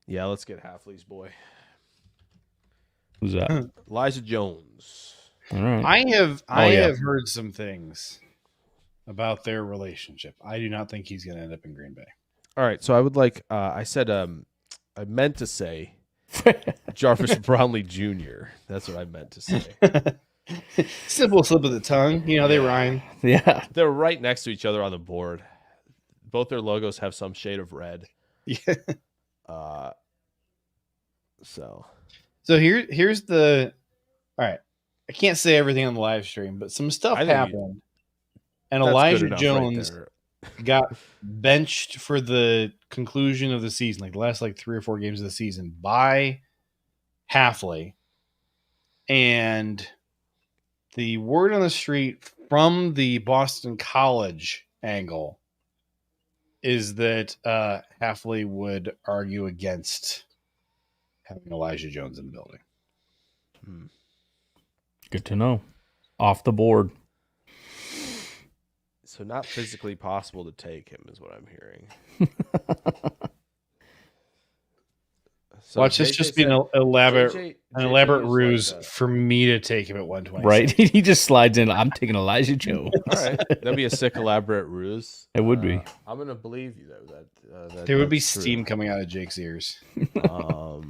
Yeah, let's get Halfley's boy. Who's that? Elijah Jones. All right. I have heard some things about their relationship. I do not think he's going to end up in Green Bay. All right, so I would like. I said. I meant to say Jarvis Brownlee Jr. That's what I meant to say. Simple slip of the tongue. You know, they rhyme. Yeah. They're right next to each other on the board. Both their logos have some shade of red. Yeah. So here's the. All right, I can't say everything on the live stream, but some stuff happened, and Elijah Jones got benched for the conclusion of the season, like the last 3 or 4 games of the season, by Halfley, and the word on the street from the Boston College angle is that Halfley would argue against having Elijah Jones in the building. Good to know. Off the board. So not physically possible to take him is what I'm hearing. So Watch this just be an elaborate ruse for me to take him at 120. Right? He just slides in. I'm taking Elijah Jones. All right. That'd be a sick elaborate ruse. It would be. I'm going to believe you, though. That there would be steam coming out of Jake's ears. No,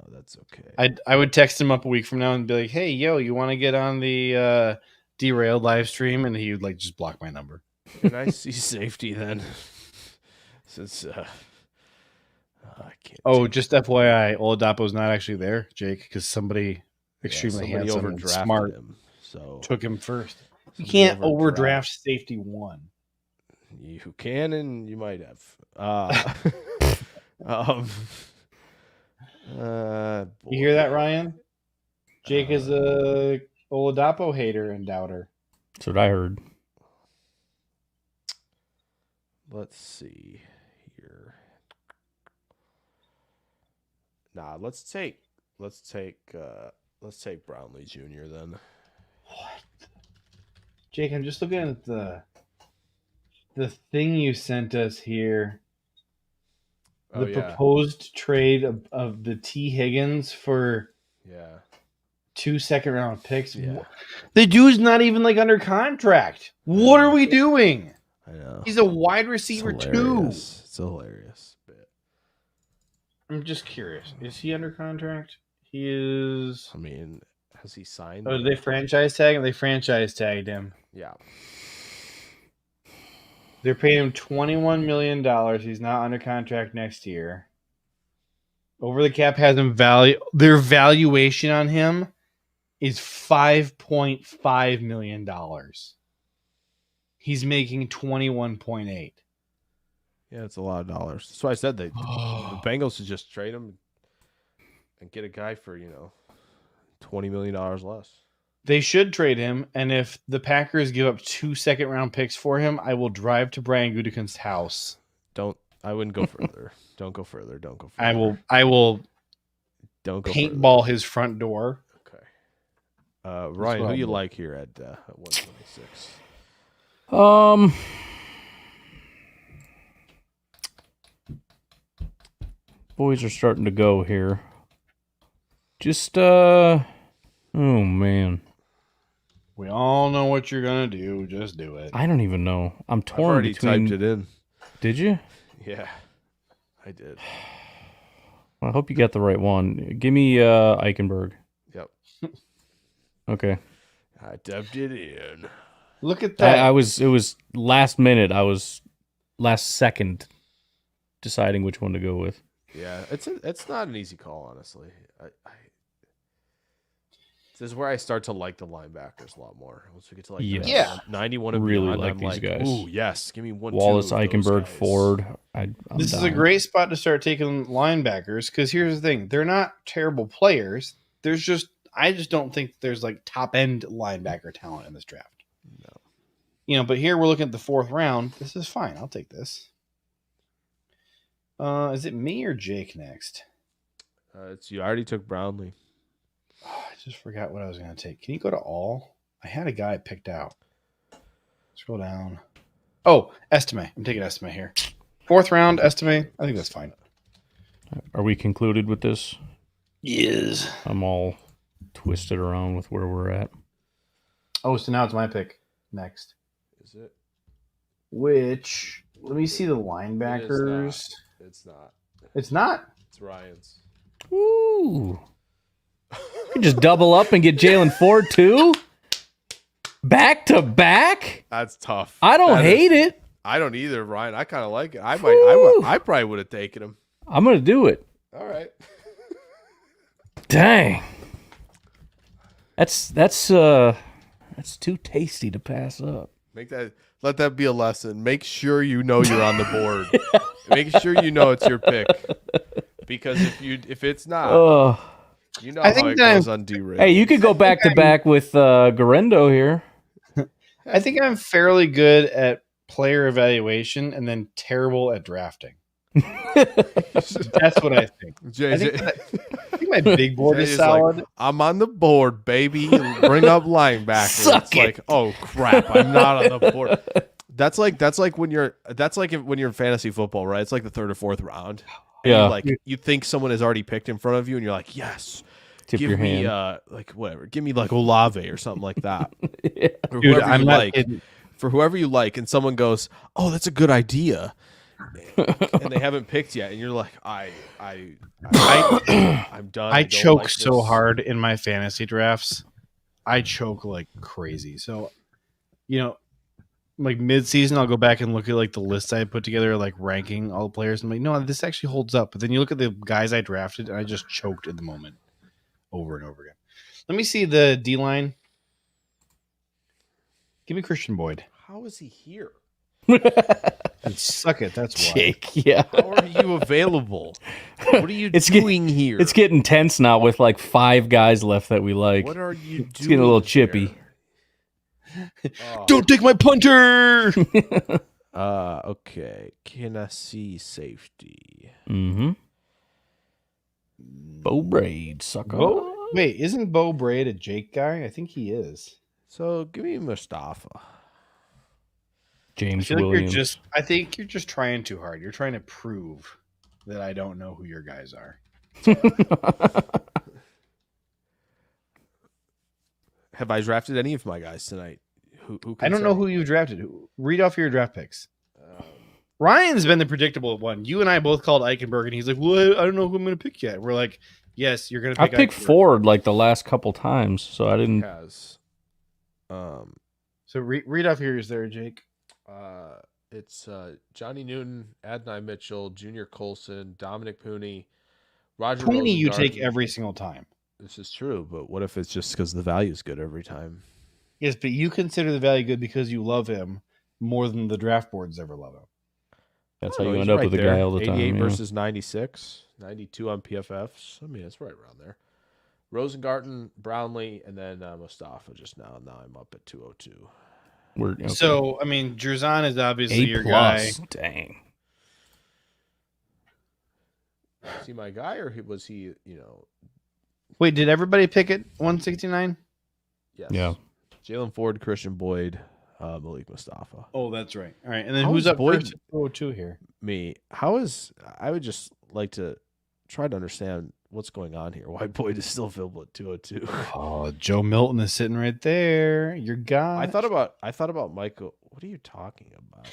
that's okay. I would text him up a week from now and be like, "Hey, yo, you want to get on the Derailed live stream?" And he would just block my number. Can I see safety then? Since I can't. Oh, just FYI, Oladapo's not actually there, Jake, because somebody extremely handsome and smart him, so took him first. You can't overdraft safety 1. You can, and you might have. You hear that, Ryan? Jake is a Oladapo hater and doubter. That's what I heard. Let's see here. Nah, let's take Brownlee Jr. then. What? Jake, I'm just looking at the thing you sent us here. The proposed trade of the T. Higgins for 2 second-round picks. Yeah. The dude's not even under contract. What are we doing? I know. He's a wide receiver too. It's a hilarious bit. I'm just curious. Is he under contract? He is. I mean, has he signed? Oh, did they franchise tag him? They franchise tagged him. Yeah. They're paying him $21 million. He's not under contract next year. Over the cap has him value. Their valuation on him is $5.5 million. He's making 21.8. Yeah, it's a lot of dollars. That's why I said the Bengals should just trade him and get a guy for $20 million less. They should trade him, and if the Packers give up 2 second-round picks for him, I will drive to Brian Gutekunst's house. I wouldn't go further. Don't go further. I will Don't go paintball his front door. Okay. Ryan, who do you like here at 126? Boys are starting to go here. Just oh man. We all know what you're gonna do. Just do it. I don't even know. I'm torn. I've already between... typed it in. Did you? Yeah, I did. Well, I hope you got the right one. Give me Eichenberg. Yep. Okay. I typed it in. Look at that. It was last minute. I was last second deciding which one to go with. Yeah, it's not an easy call, honestly. This is where I start to like the linebackers a lot more. Once we get to like 91 and really beyond, like I'm these guys. Ooh, yes, give me one. Wallace, two of those Eichenberg, guys. Ford. This is a great spot to start taking linebackers because here's the thing: they're not terrible players. I just don't think there's like top end linebacker talent in this draft. No, but here we're looking at the 4th round. This is fine. I'll take this. Is it me or Jake next? It's you. I already took Brownlee. Oh, I just forgot what I was going to take. Can you go to all? I had a guy picked out. Scroll down. Oh, Estime. I'm taking Estime here. 4th round, Estime. I think that's fine. Are we concluded with this? Yes. I'm all twisted around with where we're at. Oh, so now it's my pick next. Is it? Which, let me see the linebackers. It's not. It's not? It's Ryan's. Ooh. You can just double up and get Jalen Ford too? Back to back? That's tough. I don't hate it. I don't either, Ryan. I kind of like it. I probably would have taken him. I'm going to do it. All right. Dang. That's too tasty to pass up. Let that be a lesson. Make sure you know you're on the board. Make sure you know it's your pick. Because if it's not, you know how it goes on derailed. Hey, you could go back to back with Garendo here. I think I'm fairly good at player evaluation and then terrible at drafting. That's what I think. I think my big board is solid. Like, I'm on the board, baby. Bring up linebacker. It's like, oh crap, I'm not on the board. That's like when you're in fantasy football, right? It's like the 3rd or 4th round. Yeah. You think someone has already picked in front of you, and you're like, yes. Tip give your me hand. whatever. Give me like Olave or something like that. Yeah. Or Dude, whoever you like. For whoever you like, and someone goes, oh, that's a good idea. And they haven't picked yet, and you're like, I'm done. I choke so hard in my fantasy drafts. I choke like crazy. So, like mid-season, I'll go back and look at like the list I put together, like ranking all the players. And I'm like, no, this actually holds up. But then you look at the guys I drafted, and I just choked in the moment over and over again. Let me see the D-line. Give me Christian Boyd. How is he here? Suck it. That's why. Jake, yeah. How are you available? What are you doing here? It's getting tense now with like 5 guys left that we like. What are you doing? It's getting a little chippy. Don't take my punter. Okay. Can I see safety? Mm-hmm. Bo Braid, sucker. Wait, isn't Bo Braid a Jake guy? I think he is. So give me Mustafa. James I Williams. I think you're just trying too hard. You're trying to prove that I don't know who your guys are. Have I drafted any of my guys tonight? Who I don't know who you drafted. Read off your draft picks. Ryan's been the predictable one. You and I both called Eichenberg, and he's like, well, I don't know who I'm going to pick yet. We're like, yes, you're going to pick I picked Ford like the last couple times, so I didn't. So read off yours there, Jake. It's Johnny Newton, Adonai Mitchell, Junior Colson, Dominic Pooney, Roger Pooney you Rosengarten. take every single time. This is true, but what if it's just because the value is good every time? Yes, but you consider the value good because you love him more than the draft boards ever love him. That's how you end up with a guy all the time. 88 versus 96, 92 on PFFs. I mean, it's right around there. Rosengarten, Brownlee, and then Mustafa just now. Now I'm up at 202. Okay. So, I mean, Jerzan is obviously A+. your guy. Dang. Is he my guy, or was he, Wait, did everybody pick it 169? Yes. Yeah. Jalen Ford, Christian Boyd, Malik Mustafa. Oh, that's right. All right, and then How who's is up Boyd- first? 202 here. Me. I would just like to try to understand what's going on here. Why Boyd is still available at 202. Oh, Joe Milton is sitting right there. Your guy. I thought about Michael. What are you talking about?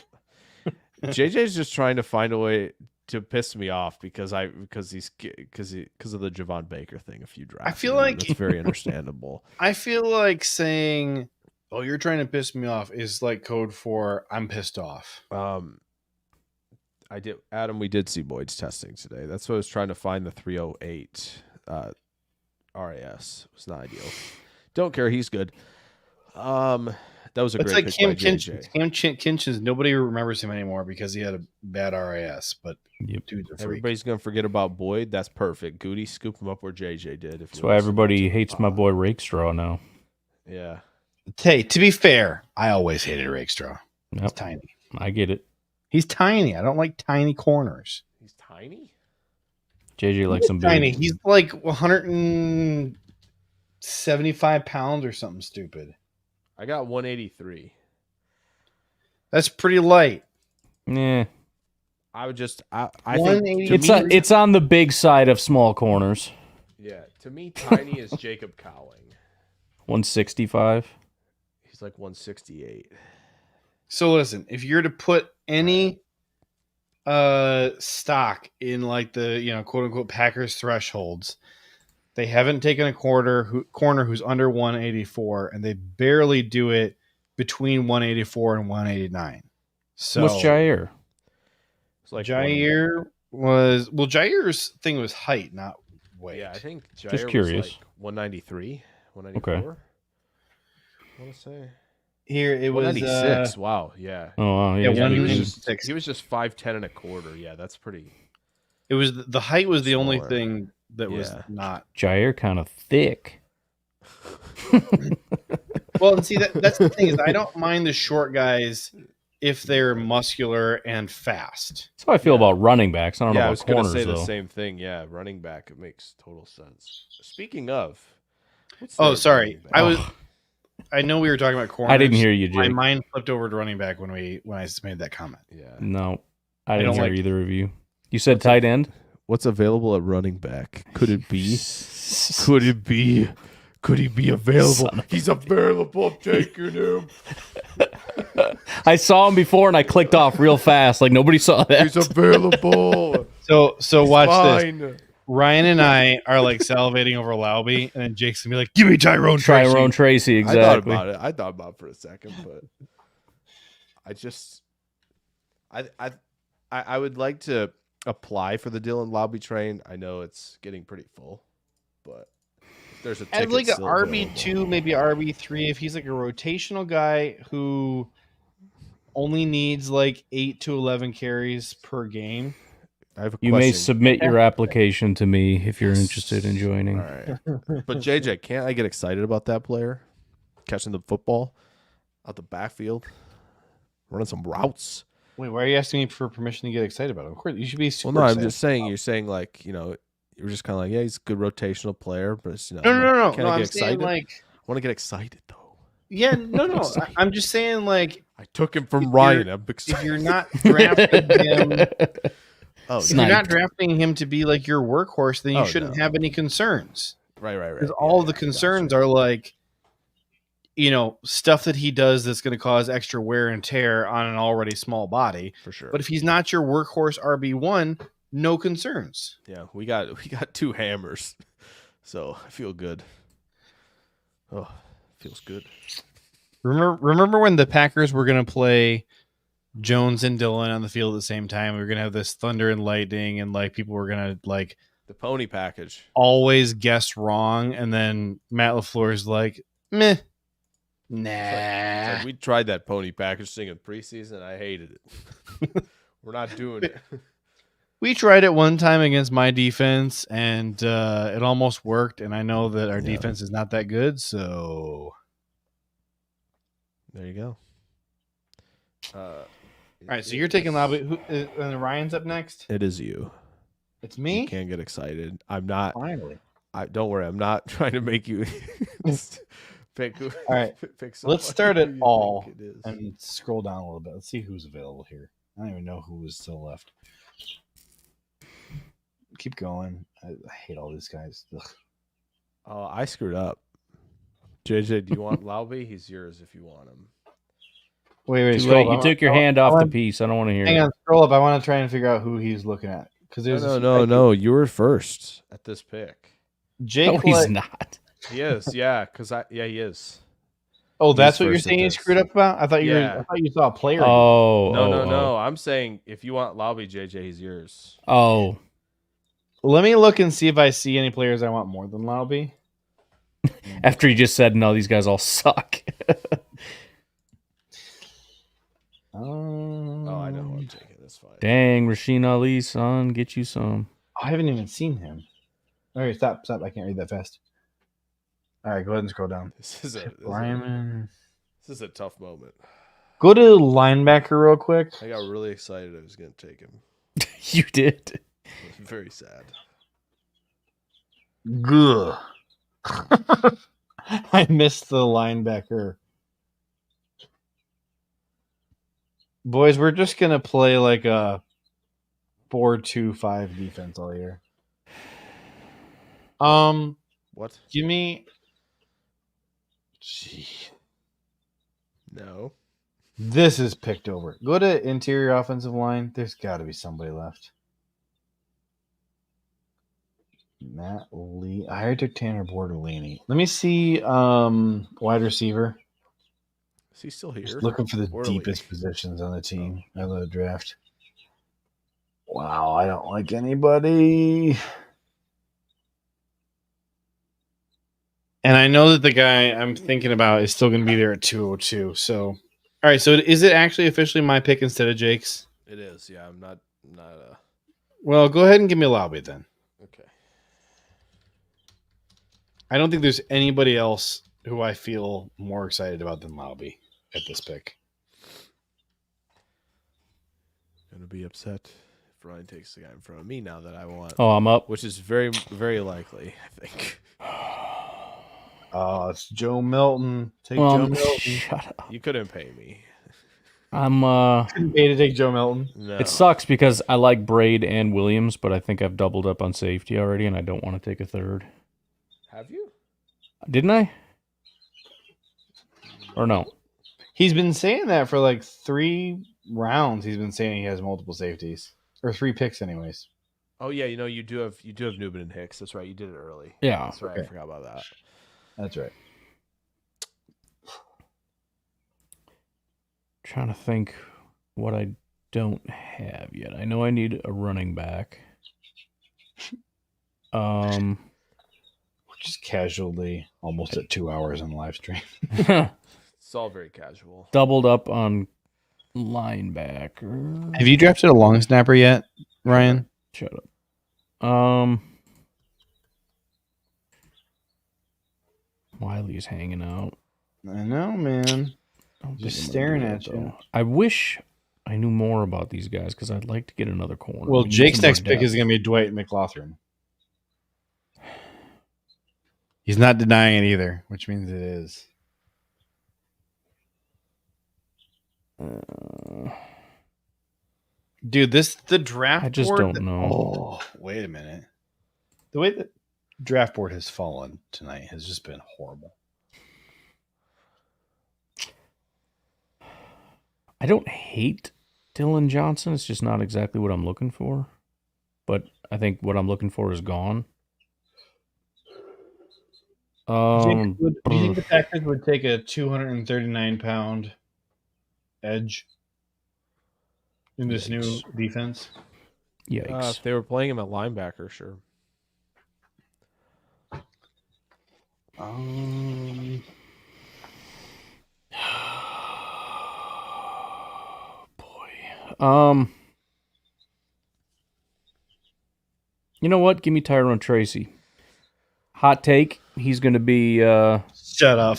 JJ's just trying to find a way to piss me off because of the Javon Baker thing a few drafts. I feel ago. like- that's very understandable. I feel like saying, "Oh, you're trying to piss me off," is like code for I'm pissed off. Adam, we did see Boyd's testing today. That's what I was trying to find. The 308 RAS was not ideal. Don't care. He's good. That was a It's great like pick by Cam JJ. Kinchins. Nobody remembers him anymore because he had a bad RAS. But Yep. dude's a freak. Everybody's gonna forget about Boyd. That's perfect. Goody, scoop him up where JJ did. That's why everybody hates my boy Rakestraw now. Yeah. Hey, to be fair, I always hated Rakestraw. He's Yep. tiny. I get it. He's tiny. I don't like tiny corners. He's tiny. JJ likes some Tiny. big. He's like 175 pounds or something stupid. I got 183. That's pretty light. Yeah. I would just I think 180. to me, It's on the big side of small corners. yeah, to me tiny is Jacob Cowling. 165. He's like 168. So listen, if you're to put any stock in like the quote unquote Packers thresholds, they haven't taken a corner who's under 184, and they barely do it between 184 and 189. So What's Jair? It's like Jair's thing was height, not weight. Yeah, I think Jair Just curious. was like 193, 194. Okay. I want to say Here it was 196. Wow, yeah. Oh, wow. Yeah, he's Yeah, he big. was 196. he was just 5'10" and a quarter. Yeah, that's pretty. It was the height was the only Smaller. thing that was Yeah. not. Jair kind of thick. Well, and see that's the thing is I don't mind the short guys if they're muscular and fast. That's how I feel about running backs. I don't know Yeah, I about was going to corners, say the though. same thing. Yeah, running back, it makes total sense. Speaking of, what's Oh, their sorry. running back? I know we were talking about corners. I didn't hear you, My Jake. mind flipped over to running back when I made that comment. Yeah. No, I didn't don't hear like- either of you. You said tight end? What's available at running back? Could it be? Could it be? Could he be available? Son of He's available. I'm taking him. I saw him before and I clicked off real fast. Like nobody saw that. He's available. So watch this. Fine. Ryan and I are like salivating over Lauby, and then Jake's gonna be like, "Give me Tyrone Tracy." Tyrone Tracy, exactly. I thought about it for a second, but I would like to apply for the Dylan Lobby train. I know it's getting pretty full, but if there's a ticket As like an still RB2, available. maybe RB3, if he's like a rotational guy who only needs like 8 to 11 carries per game. I have a You may question. submit your application to me if you're interested in joining. All right. But JJ, can't I get excited about that player catching the football out the backfield, running some routes? Wait, why are you asking me for permission to get excited about him? Of course, you should be Well, super no, I'm excited. just saying. You're saying like you're just kind of like, yeah, he's a good rotational player, but it's, No. Can I I'm get saying excited? like, I want to get excited though. yeah, no. I'm just saying like, I took him from If Ryan. you're- I'm if excited. you're not drafting him, Oh, if you're not Sniped. drafting him to be like your workhorse, then you Oh, shouldn't no. have any concerns. right. Because all of the concerns are like, stuff that he does that's going to cause extra wear and tear on an already small body. for sure. But if he's not your workhorse RB1, no concerns. Yeah, we got two hammers, so I feel good. Oh, feels good. Remember when the Packers were going to play Jones and Dillon on the field at the same time? We were going to have this thunder and lightning, and like people were going to like The pony package. always guess wrong, and then Matt LaFleur's like, meh, nah. It's like we tried that pony package thing in preseason. I hated it. We're not doing it. We tried it one time against my defense, and it almost worked. And I know that our Yeah. defense is not that good, so There you go. all right. So you're taking Lobby, and Ryan's up next. It is you. It's You me. can't get excited. I'm not. Finally, don't worry. I'm not trying to make you pick. All right, pick let's somebody start who it you all think it is. and scroll down a little bit. Let's see who's available here. I don't even know who is still left. Keep going. I hate all these guys. Ugh. Oh, I screwed up. JJ, do you want Laube? He's yours if you want him. Wait, Too scroll late. up. You took your hand off the piece. I don't want to hear Hang it. on, scroll up. I want to try and figure out who he's looking at because there's No. You were first at this pick. Jake. No, he's not. He is, yeah, he is. Oh, that's He's what you're first at saying. You this. screwed up about. I thought Yeah. you saw a player. Oh, No. I'm saying if you want Laube, JJ, he's yours. Oh, Let me look and see if I see any players I want more than Laube. after you just said no, these guys all suck. Oh, I know who I'm taking. That's fine. Dang, Rasheen Ali, son, get you some. I haven't even seen him. All right, stop. I can't read that fast. All right, go ahead and scroll down. This is a tough moment. Go to linebacker real quick. I got really excited. I was going to take him. You did. It was very sad. Good. I missed the linebacker. Boys, we're just gonna play like a 4-2-5 defense all year. What? Give me. Gee, No. this is picked over. Go to interior offensive line. There's got to be somebody left. Matt Lee. I took Tanner Bortolini. Let me see. Wide receiver. Is he still here? Just looking for the Bortolini. deepest positions on the team. I love the draft. Wow, I don't like anybody. And I know that the guy I'm thinking about is still going to be there at 202. So, all right. So, is it actually officially my pick instead of Jake's? It is. Yeah, I'm not. Well, go ahead and give me a Laube then. Okay. I don't think there's anybody else who I feel more excited about than Laube at this pick. Gonna be upset if Ryan takes the guy in front of me now that I want. Oh, I'm up. Which is very, very likely, I think. Oh, it's Joe Milton. Take Well, Joe Milton. shut up. You couldn't pay me. I'm Couldn't pay to take Joe Milton. No. It sucks because I like Braid and Williams, but I think I've doubled up on safety already, and I don't want to take a third. Have you? Didn't I? Or no? He's been saying that for like 3 rounds. He's been saying he has multiple safeties. Or 3 picks anyways. Oh yeah, you do have Newman and Hicks. That's right. You did it early. Yeah. That's right. Okay. I forgot about that. That's right. Trying to think what I don't have yet. I know I need a running back. We're just casually almost at 2 hours on live stream. It's all very casual. Doubled up on linebacker. Have you drafted a long snapper yet, Ryan? Shut up. Wiley's hanging out. I know, man. Don't Just think I'm staring gonna at do it, you. though. I wish I knew more about these guys because I'd like to get another corner. Well, We need Jake's some more next pick is depth. going to be Dwight McLaughlin. He's not denying it either, which means it is. Dude, the draft I just board. don't know. Oh, wait a minute. The way the draft board has fallen tonight has just been horrible. I don't hate Dylan Johnson. It's just not exactly what I'm looking for. But I think what I'm looking for is gone. Do you think the Packers would take a 239-pound edge in this new defense? Yikes. If they were playing him at linebacker, sure. Boy. You know what? Give me Tyrone Tracy. Hot take. He's going to be Shut up.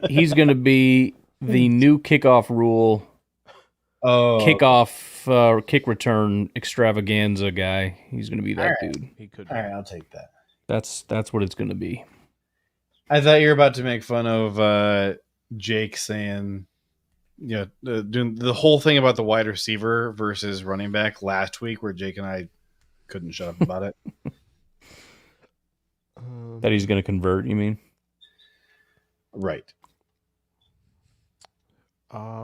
he's going to be the new kickoff rule kick return extravaganza guy. He's going to be that dude. He could. All right, I'll take that. That's what it's going to be. I thought you were about to make fun of Jake saying, doing the whole thing about the wide receiver versus running back last week, where Jake and I couldn't shut up about it. That he's going to convert, you mean? Right. I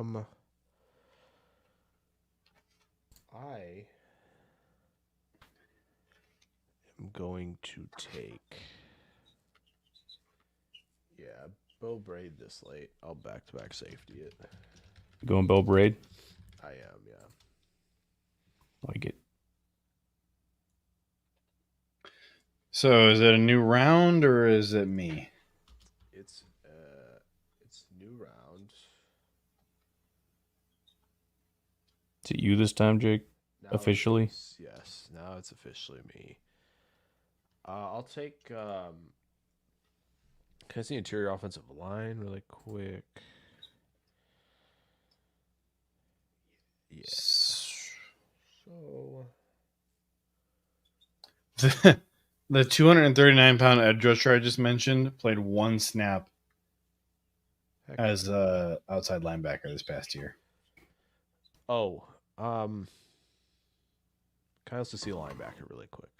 am going to take. Yeah, Bo Braid this late. I'll back-to-back safety it. Going Bo Braid? I am, yeah. Like it. So is it a new round or is it me? It's new round. Is it you this time, Jake? Now Officially? Yes, now it's officially me. I'll take. Can I see interior offensive line really quick? Yes. So The 239-pound edge rusher I just mentioned played one snap as a outside linebacker this past year. Oh, can I also see a linebacker really quick?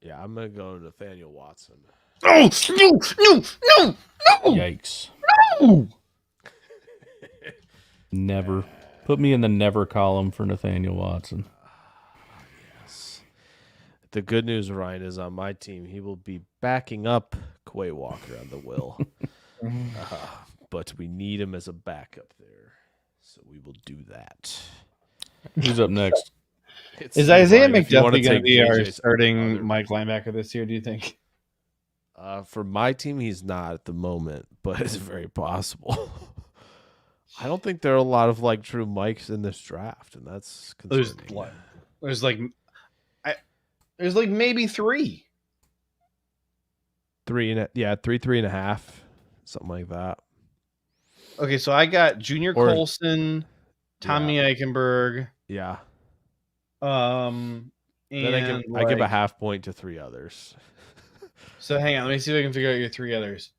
Yeah, I'm gonna go Nathaniel Watson. Oh no! Yikes! No! Never. Put me in the never column for Nathaniel Watson. Yes. The good news, Ryan, is on my team, he will be backing up Quay Walker on the will. But we need him as a backup there. So we will do that. Who's up next? Is Isaiah Ryan, if you wanna McDuffie going to take be our JJ's starting other- Mike linebacker this year, do you think? For my team, he's not at the moment, but it's very possible. I don't think there are a lot of true Mikes in this draft, and that's concerning. There's maybe 3. 3.5, something like that. Okay, so I got Junior Colson, Tommy Eichenberg. Yeah. And Then I give a half point to 3 others. So hang on, let me see if I can figure out your 3 others.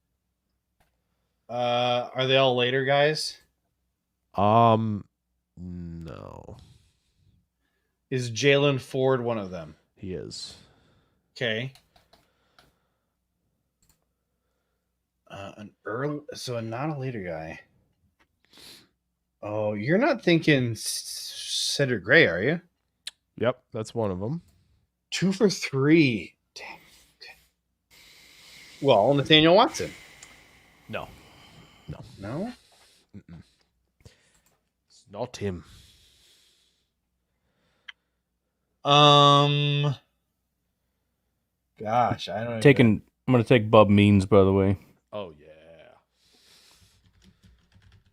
Are they all later guys? No. Is Jalen Ford one of them? He is. Okay. Not a later guy. Oh, you're not thinking Cedric Gray, are you? Yep, that's one of them. 2 for 3. Dang. Okay. Well, Nathaniel Watson. No. No? It's not him. Gosh, I don't I'm going to take Bub Means, by the way. Oh,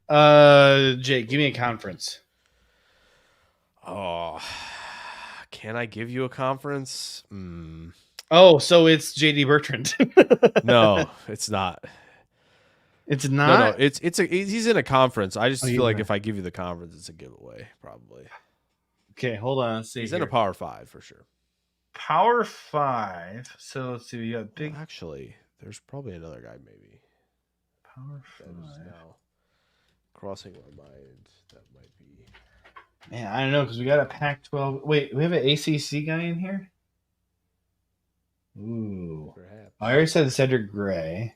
yeah. Jake, give me a conference. Oh, can I give you a conference? Oh, so it's JD Bertrand. No, it's not. It's not. No, he's in a conference. I just feel like right. if I give you the conference, it's a giveaway, probably. Okay, hold on. Let's see. He's in a Power 5 for sure. Power 5. So let's see. We got big. Well, actually, there's probably another guy maybe. Power 5. That is now crossing my mind. That might be. Man, I don't know because we got a Pac-12. Wait, we have an ACC guy in here. Ooh. Perhaps. I already said Cedric Gray.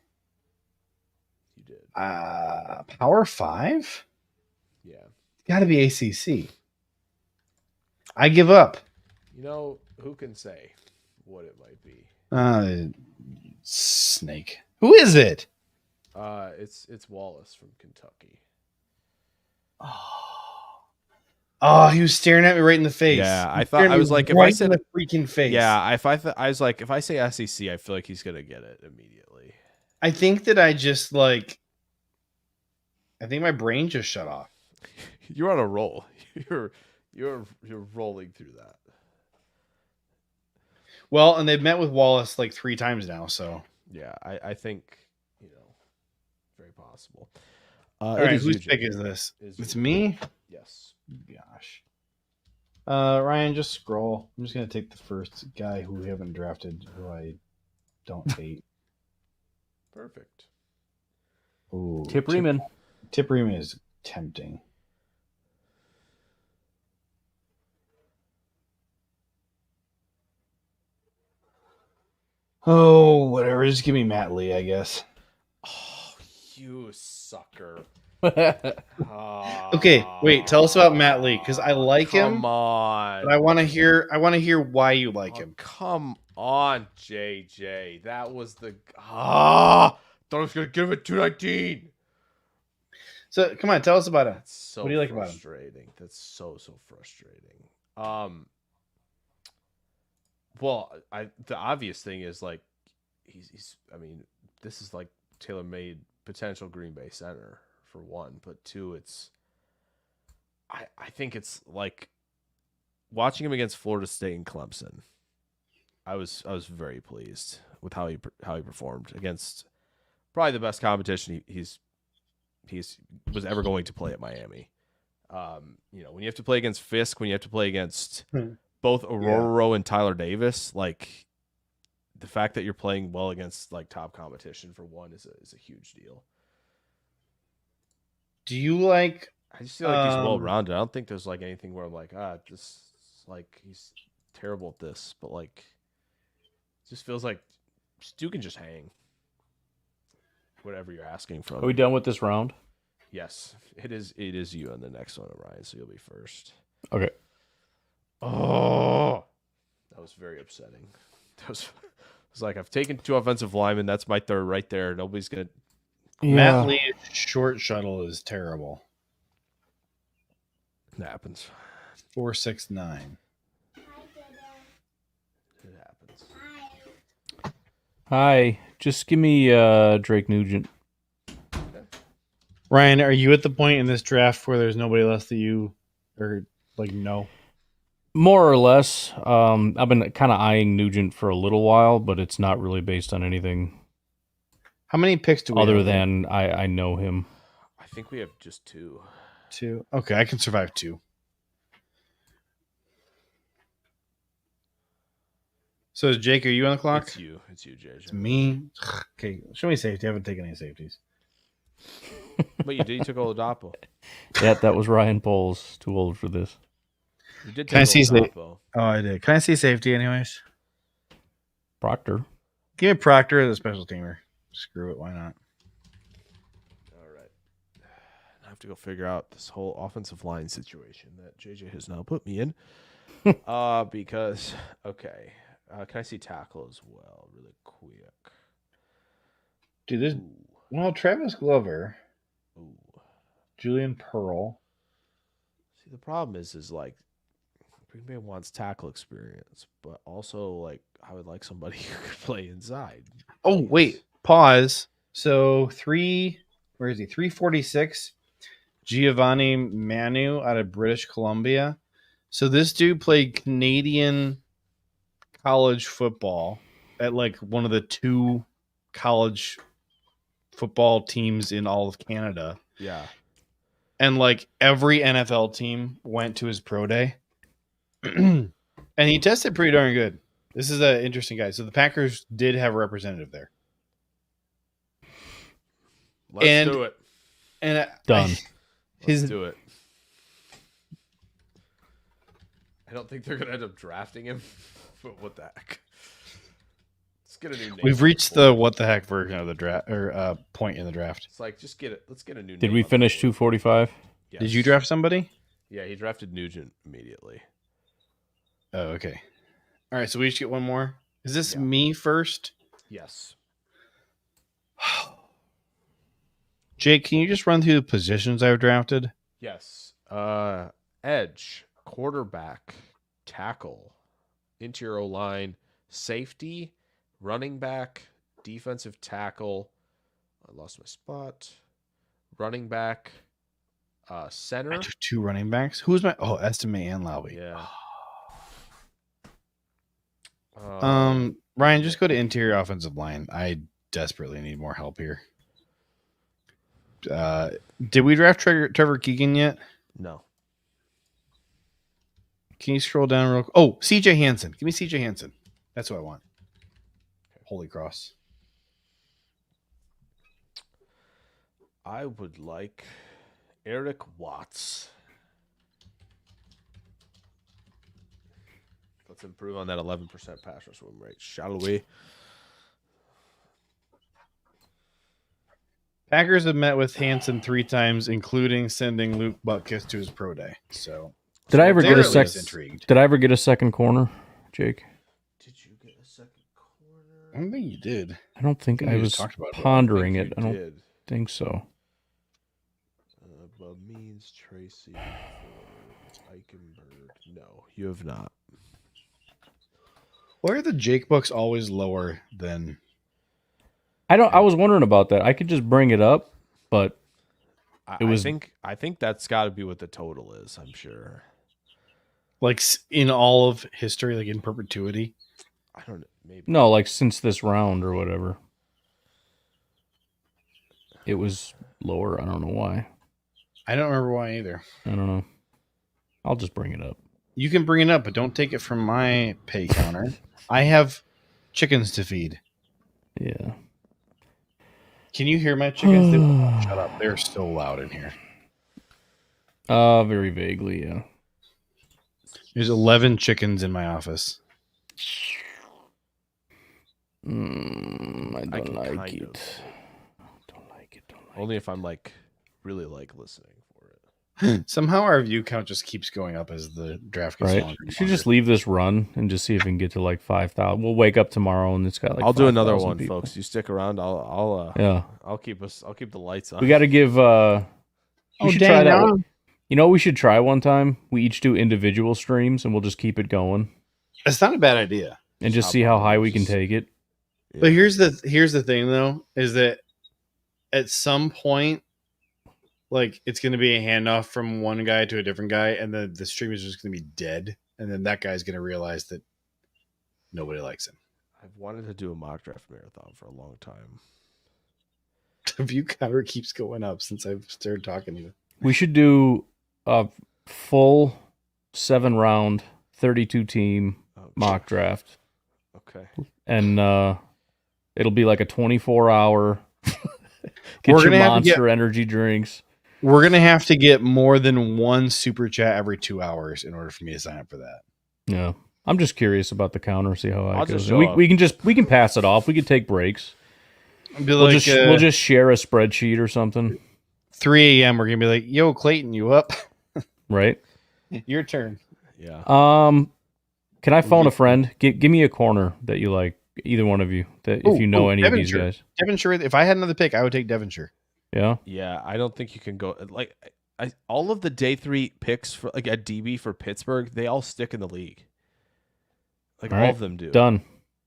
You did. Power 5? Yeah. Got to be ACC. I give up. Who can say what it might be? Snake. Who is it? It's Wallace from Kentucky. Oh, he was staring at me right in the face. Yeah, I thought I was like, if I said the freaking face. Yeah, I was like, if I say SEC, I feel like he's gonna get it immediately. I think that I think my brain just shut off. You're on a roll. You're rolling through that. Well, and they've met with Wallace 3 times now, so yeah, I think very possible. All right, whose pick is this? It's me. Yes. Gosh. Ryan, just scroll. I'm just gonna take the first guy who we haven't drafted, who I don't hate. Perfect. Ooh, Tip Riemann. Tip Riemann is tempting. Oh, whatever. Just give me Matt Lee, I guess. Oh, you sucker. Okay, wait. Tell us about Matt Lee because I like him. Come on. But I want to hear. I want to hear why you like him. Come on, JJ. That was the thought I was gonna give it 219. So come on, tell us about him. That's so What do you like about him? frustrating. That's so frustrating. Well, the obvious thing is like he's I mean, this is like tailor-made potential Green Bay center for one, but two, it's I think it's like watching him against Florida State and Clemson. I was very pleased with how he performed against probably the best competition he's was ever going to play at Miami. You know, when you have to play against Fisk, when you have to play against both Aurora and Tyler Davis, like the fact that you're playing well against like top competition for one is a huge deal. Do you like? I just feel like he's well rounded. I don't think there's like anything where I'm like, this like he's terrible at this, but like it just feels like Stu can just hang. Whatever you're asking from. Are we done with this round? Yes, it is. It is you on the next one, Ryan. So you'll be first. Okay. Oh, that was very upsetting. That was like I've taken 2 offensive linemen. That's my third right there. Nobody's gonna. Yeah. Matt Lee's short shuttle is terrible. It happens. 4.69. It happens. Hi. Just give me Drake Nugent. Ryan, are you at the point in this draft where there's nobody less that you or like no? More or less. I've been kind of eyeing Nugent for a little while, but it's not really based on anything How many picks do we other have? than I know him. I think we have just 2. 2. Okay, I can survive 2. So Jake, are you on the clock? It's you, JJ. It's me. Okay, show me safety. I haven't taken any safeties. But you did. You took Oladapo. Yeah, that was Ryan Poles. Too old for this. You did. Can I see Oladapo. Oh, I did. Can I see safety anyways? Proctor. Give me Proctor as a special teamer. Screw it. Why not? All right. I have to go figure out this whole offensive line situation that JJ has now put me in. Because okay. Can I see tackle as well, really quick? Dude, there's Travis Glover, Ooh. Julian Pearl. See, the problem is like Green Bay wants tackle experience, but also like I would like somebody who could play inside. Oh, wait. Pause. So where is he? 346. Giovanni Manu out of British Columbia. So this dude played Canadian college football at like one of the 2 college football teams in all of Canada. Yeah. And like every NFL team went to his pro day. And he tested pretty darn good. This is an interesting guy. So the Packers did have a representative there. Let's do it. And Done. Let's do it. I don't think they're going to end up drafting him, but what the heck? Let's get a new name. We've reached the what the heck version of the draft or point in the draft. It's like, just get it. Let's get a new name. Did we finish 245? Yes. Did you draft somebody? Yeah, he drafted Nugent immediately. Oh, okay. All right, so we each get one more. Is this me first? Yes. Jake, can you just run through the positions I've drafted? Yes. Edge, quarterback, tackle, interior line, safety, running back, defensive tackle. I lost my spot. Running back, center. I took 2 running backs. Who's my Estime and Lowry? Yeah. Ryan, just go to interior offensive line. I desperately need more help here. Did we draft Trevor Keegan yet? No. Can you scroll down real quick? Oh, CJ Hansen. Give me CJ Hansen. That's what I want. Holy Cross. I would like Eric Watts. Let's improve on that 11% pass rush win rate, shall we? Packers have met with Hansen 3 times, including sending Luke Butkus to his pro day. So, Did I ever get a second? second? Did I ever get a second corner, Jake? Did you get a second corner? I don't think you did. I don't think I was talked about it. pondering it. I don't think so. Means Tracy Eichenberg. No, you have not. Why are the Jake books always lower than? I was wondering about that. I could just bring it up, but I think that's got to be what the total is. I'm sure. Like in all of history, like in perpetuity. I don't know. Maybe no, like since this round or whatever. It was lower. I don't know why. I don't remember why either. I don't know. I'll just bring it up. You can bring it up, but don't take it from my pay counter. I have chickens to feed. Yeah. Can you hear my chickens? They won't shut up. They're so loud in here. Very vaguely, yeah. There's 11 chickens in my office. I don't like it. Only if I'm like really like listening for it. Somehow our view count just keeps going up as the draft gets longer. You should just leave this run and just see if we can get to like 5,000. We'll wake up tomorrow and it's got like I'll do another 5,000 one, people. folks. You stick around. I'll keep the lights on. We got to give. We should try that. One. You know, what we should try one time. We each do individual streams and we'll just keep it going. It's not a bad idea. And just see how high we can take it. Yeah. But here's the thing though, is that at some point, like it's going to be a handoff from one guy to a different guy, and then the stream is just going to be dead, and then that guy's going to realize that nobody likes him. I've wanted to do a mock draft marathon for a long time. The view counter keeps going up since I've started talking to you. We should do a full 7-round, 32-team mock draft. Okay. And it'll be like a 24-hour. Get your Monster energy drinks. We're going to have to get more than one super chat every 2 hours in order for me to sign up for that. Yeah. I'm just curious about the counter, see how it goes. We can pass it off. We can take breaks. We'll just share a spreadsheet or something. 3 a.m. we're going to be like, yo, Clayton, you up? Right. Your turn. Yeah. Can I phone a friend? Give me a corner that you like, either one of you, if you know any of these guys. Devonshire. If I had another pick, I would take Devonshire. Yeah. Yeah, I don't think you can go like all of the day 3 picks for like at DB for Pittsburgh, they all stick in the league. Like all of them do. Done.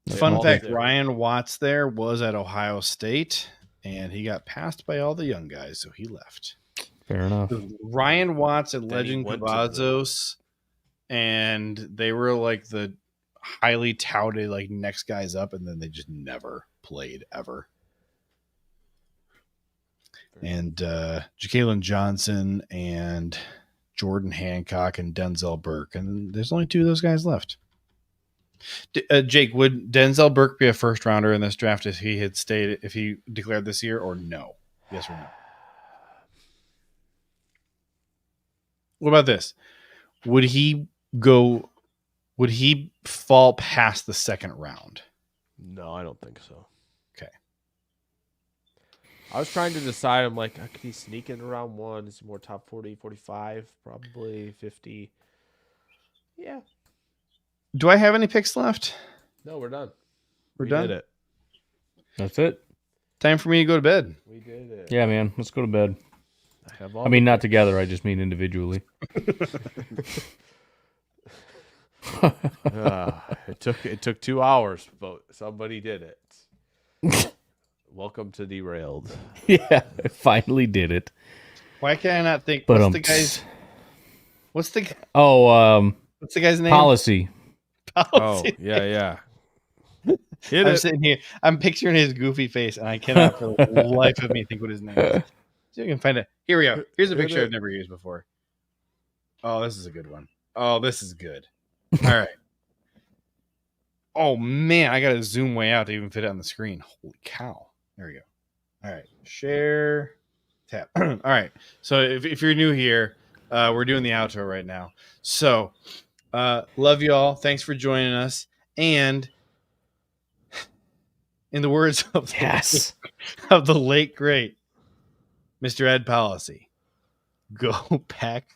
Fun fact, Ryan Watts there was at Ohio State and he got passed by all the young guys, so he left. Fair enough. Ryan Watts and Legend Cavazos, and they were like the highly touted like next guys up, and then they just never played ever. And Ja'Kalen Johnson and Jordan Hancock and Denzel Burke, and there's only 2 of those guys left. Jake, would Denzel Burke be a first rounder in this draft if he declared this year, or no? Yes or no? What about this? Would he fall past the second round? No, I don't think so. Okay. I was trying to decide. I'm like, could he sneak in round 1? Is he more top 40, 45, probably 50? Yeah. Do I have any picks left? No, we're done. We done? Did it. That's it. Time for me to go to bed. We did it. Yeah, man. Let's go to bed. I mean, not together. I just mean individually. It took 2 hours, but somebody did it. Welcome to Derailed. Yeah, I finally did it. Why can I not think? But what's the guy's name? Policy. Oh, yeah. I'm sitting here. I'm picturing his goofy face, and I cannot for the life of me think what his name is. See if I can find it. Here we go. Here's a picture I've never used before. Oh, this is a good one. Oh, this is good. All right. Oh man, I gotta zoom way out to even fit it on the screen. Holy cow! There we go. All right, share, tap. All right. So if you're new here, we're doing the outro right now. So love you all. Thanks for joining us. And in the words of the late great Mr. Ed Policy, go pack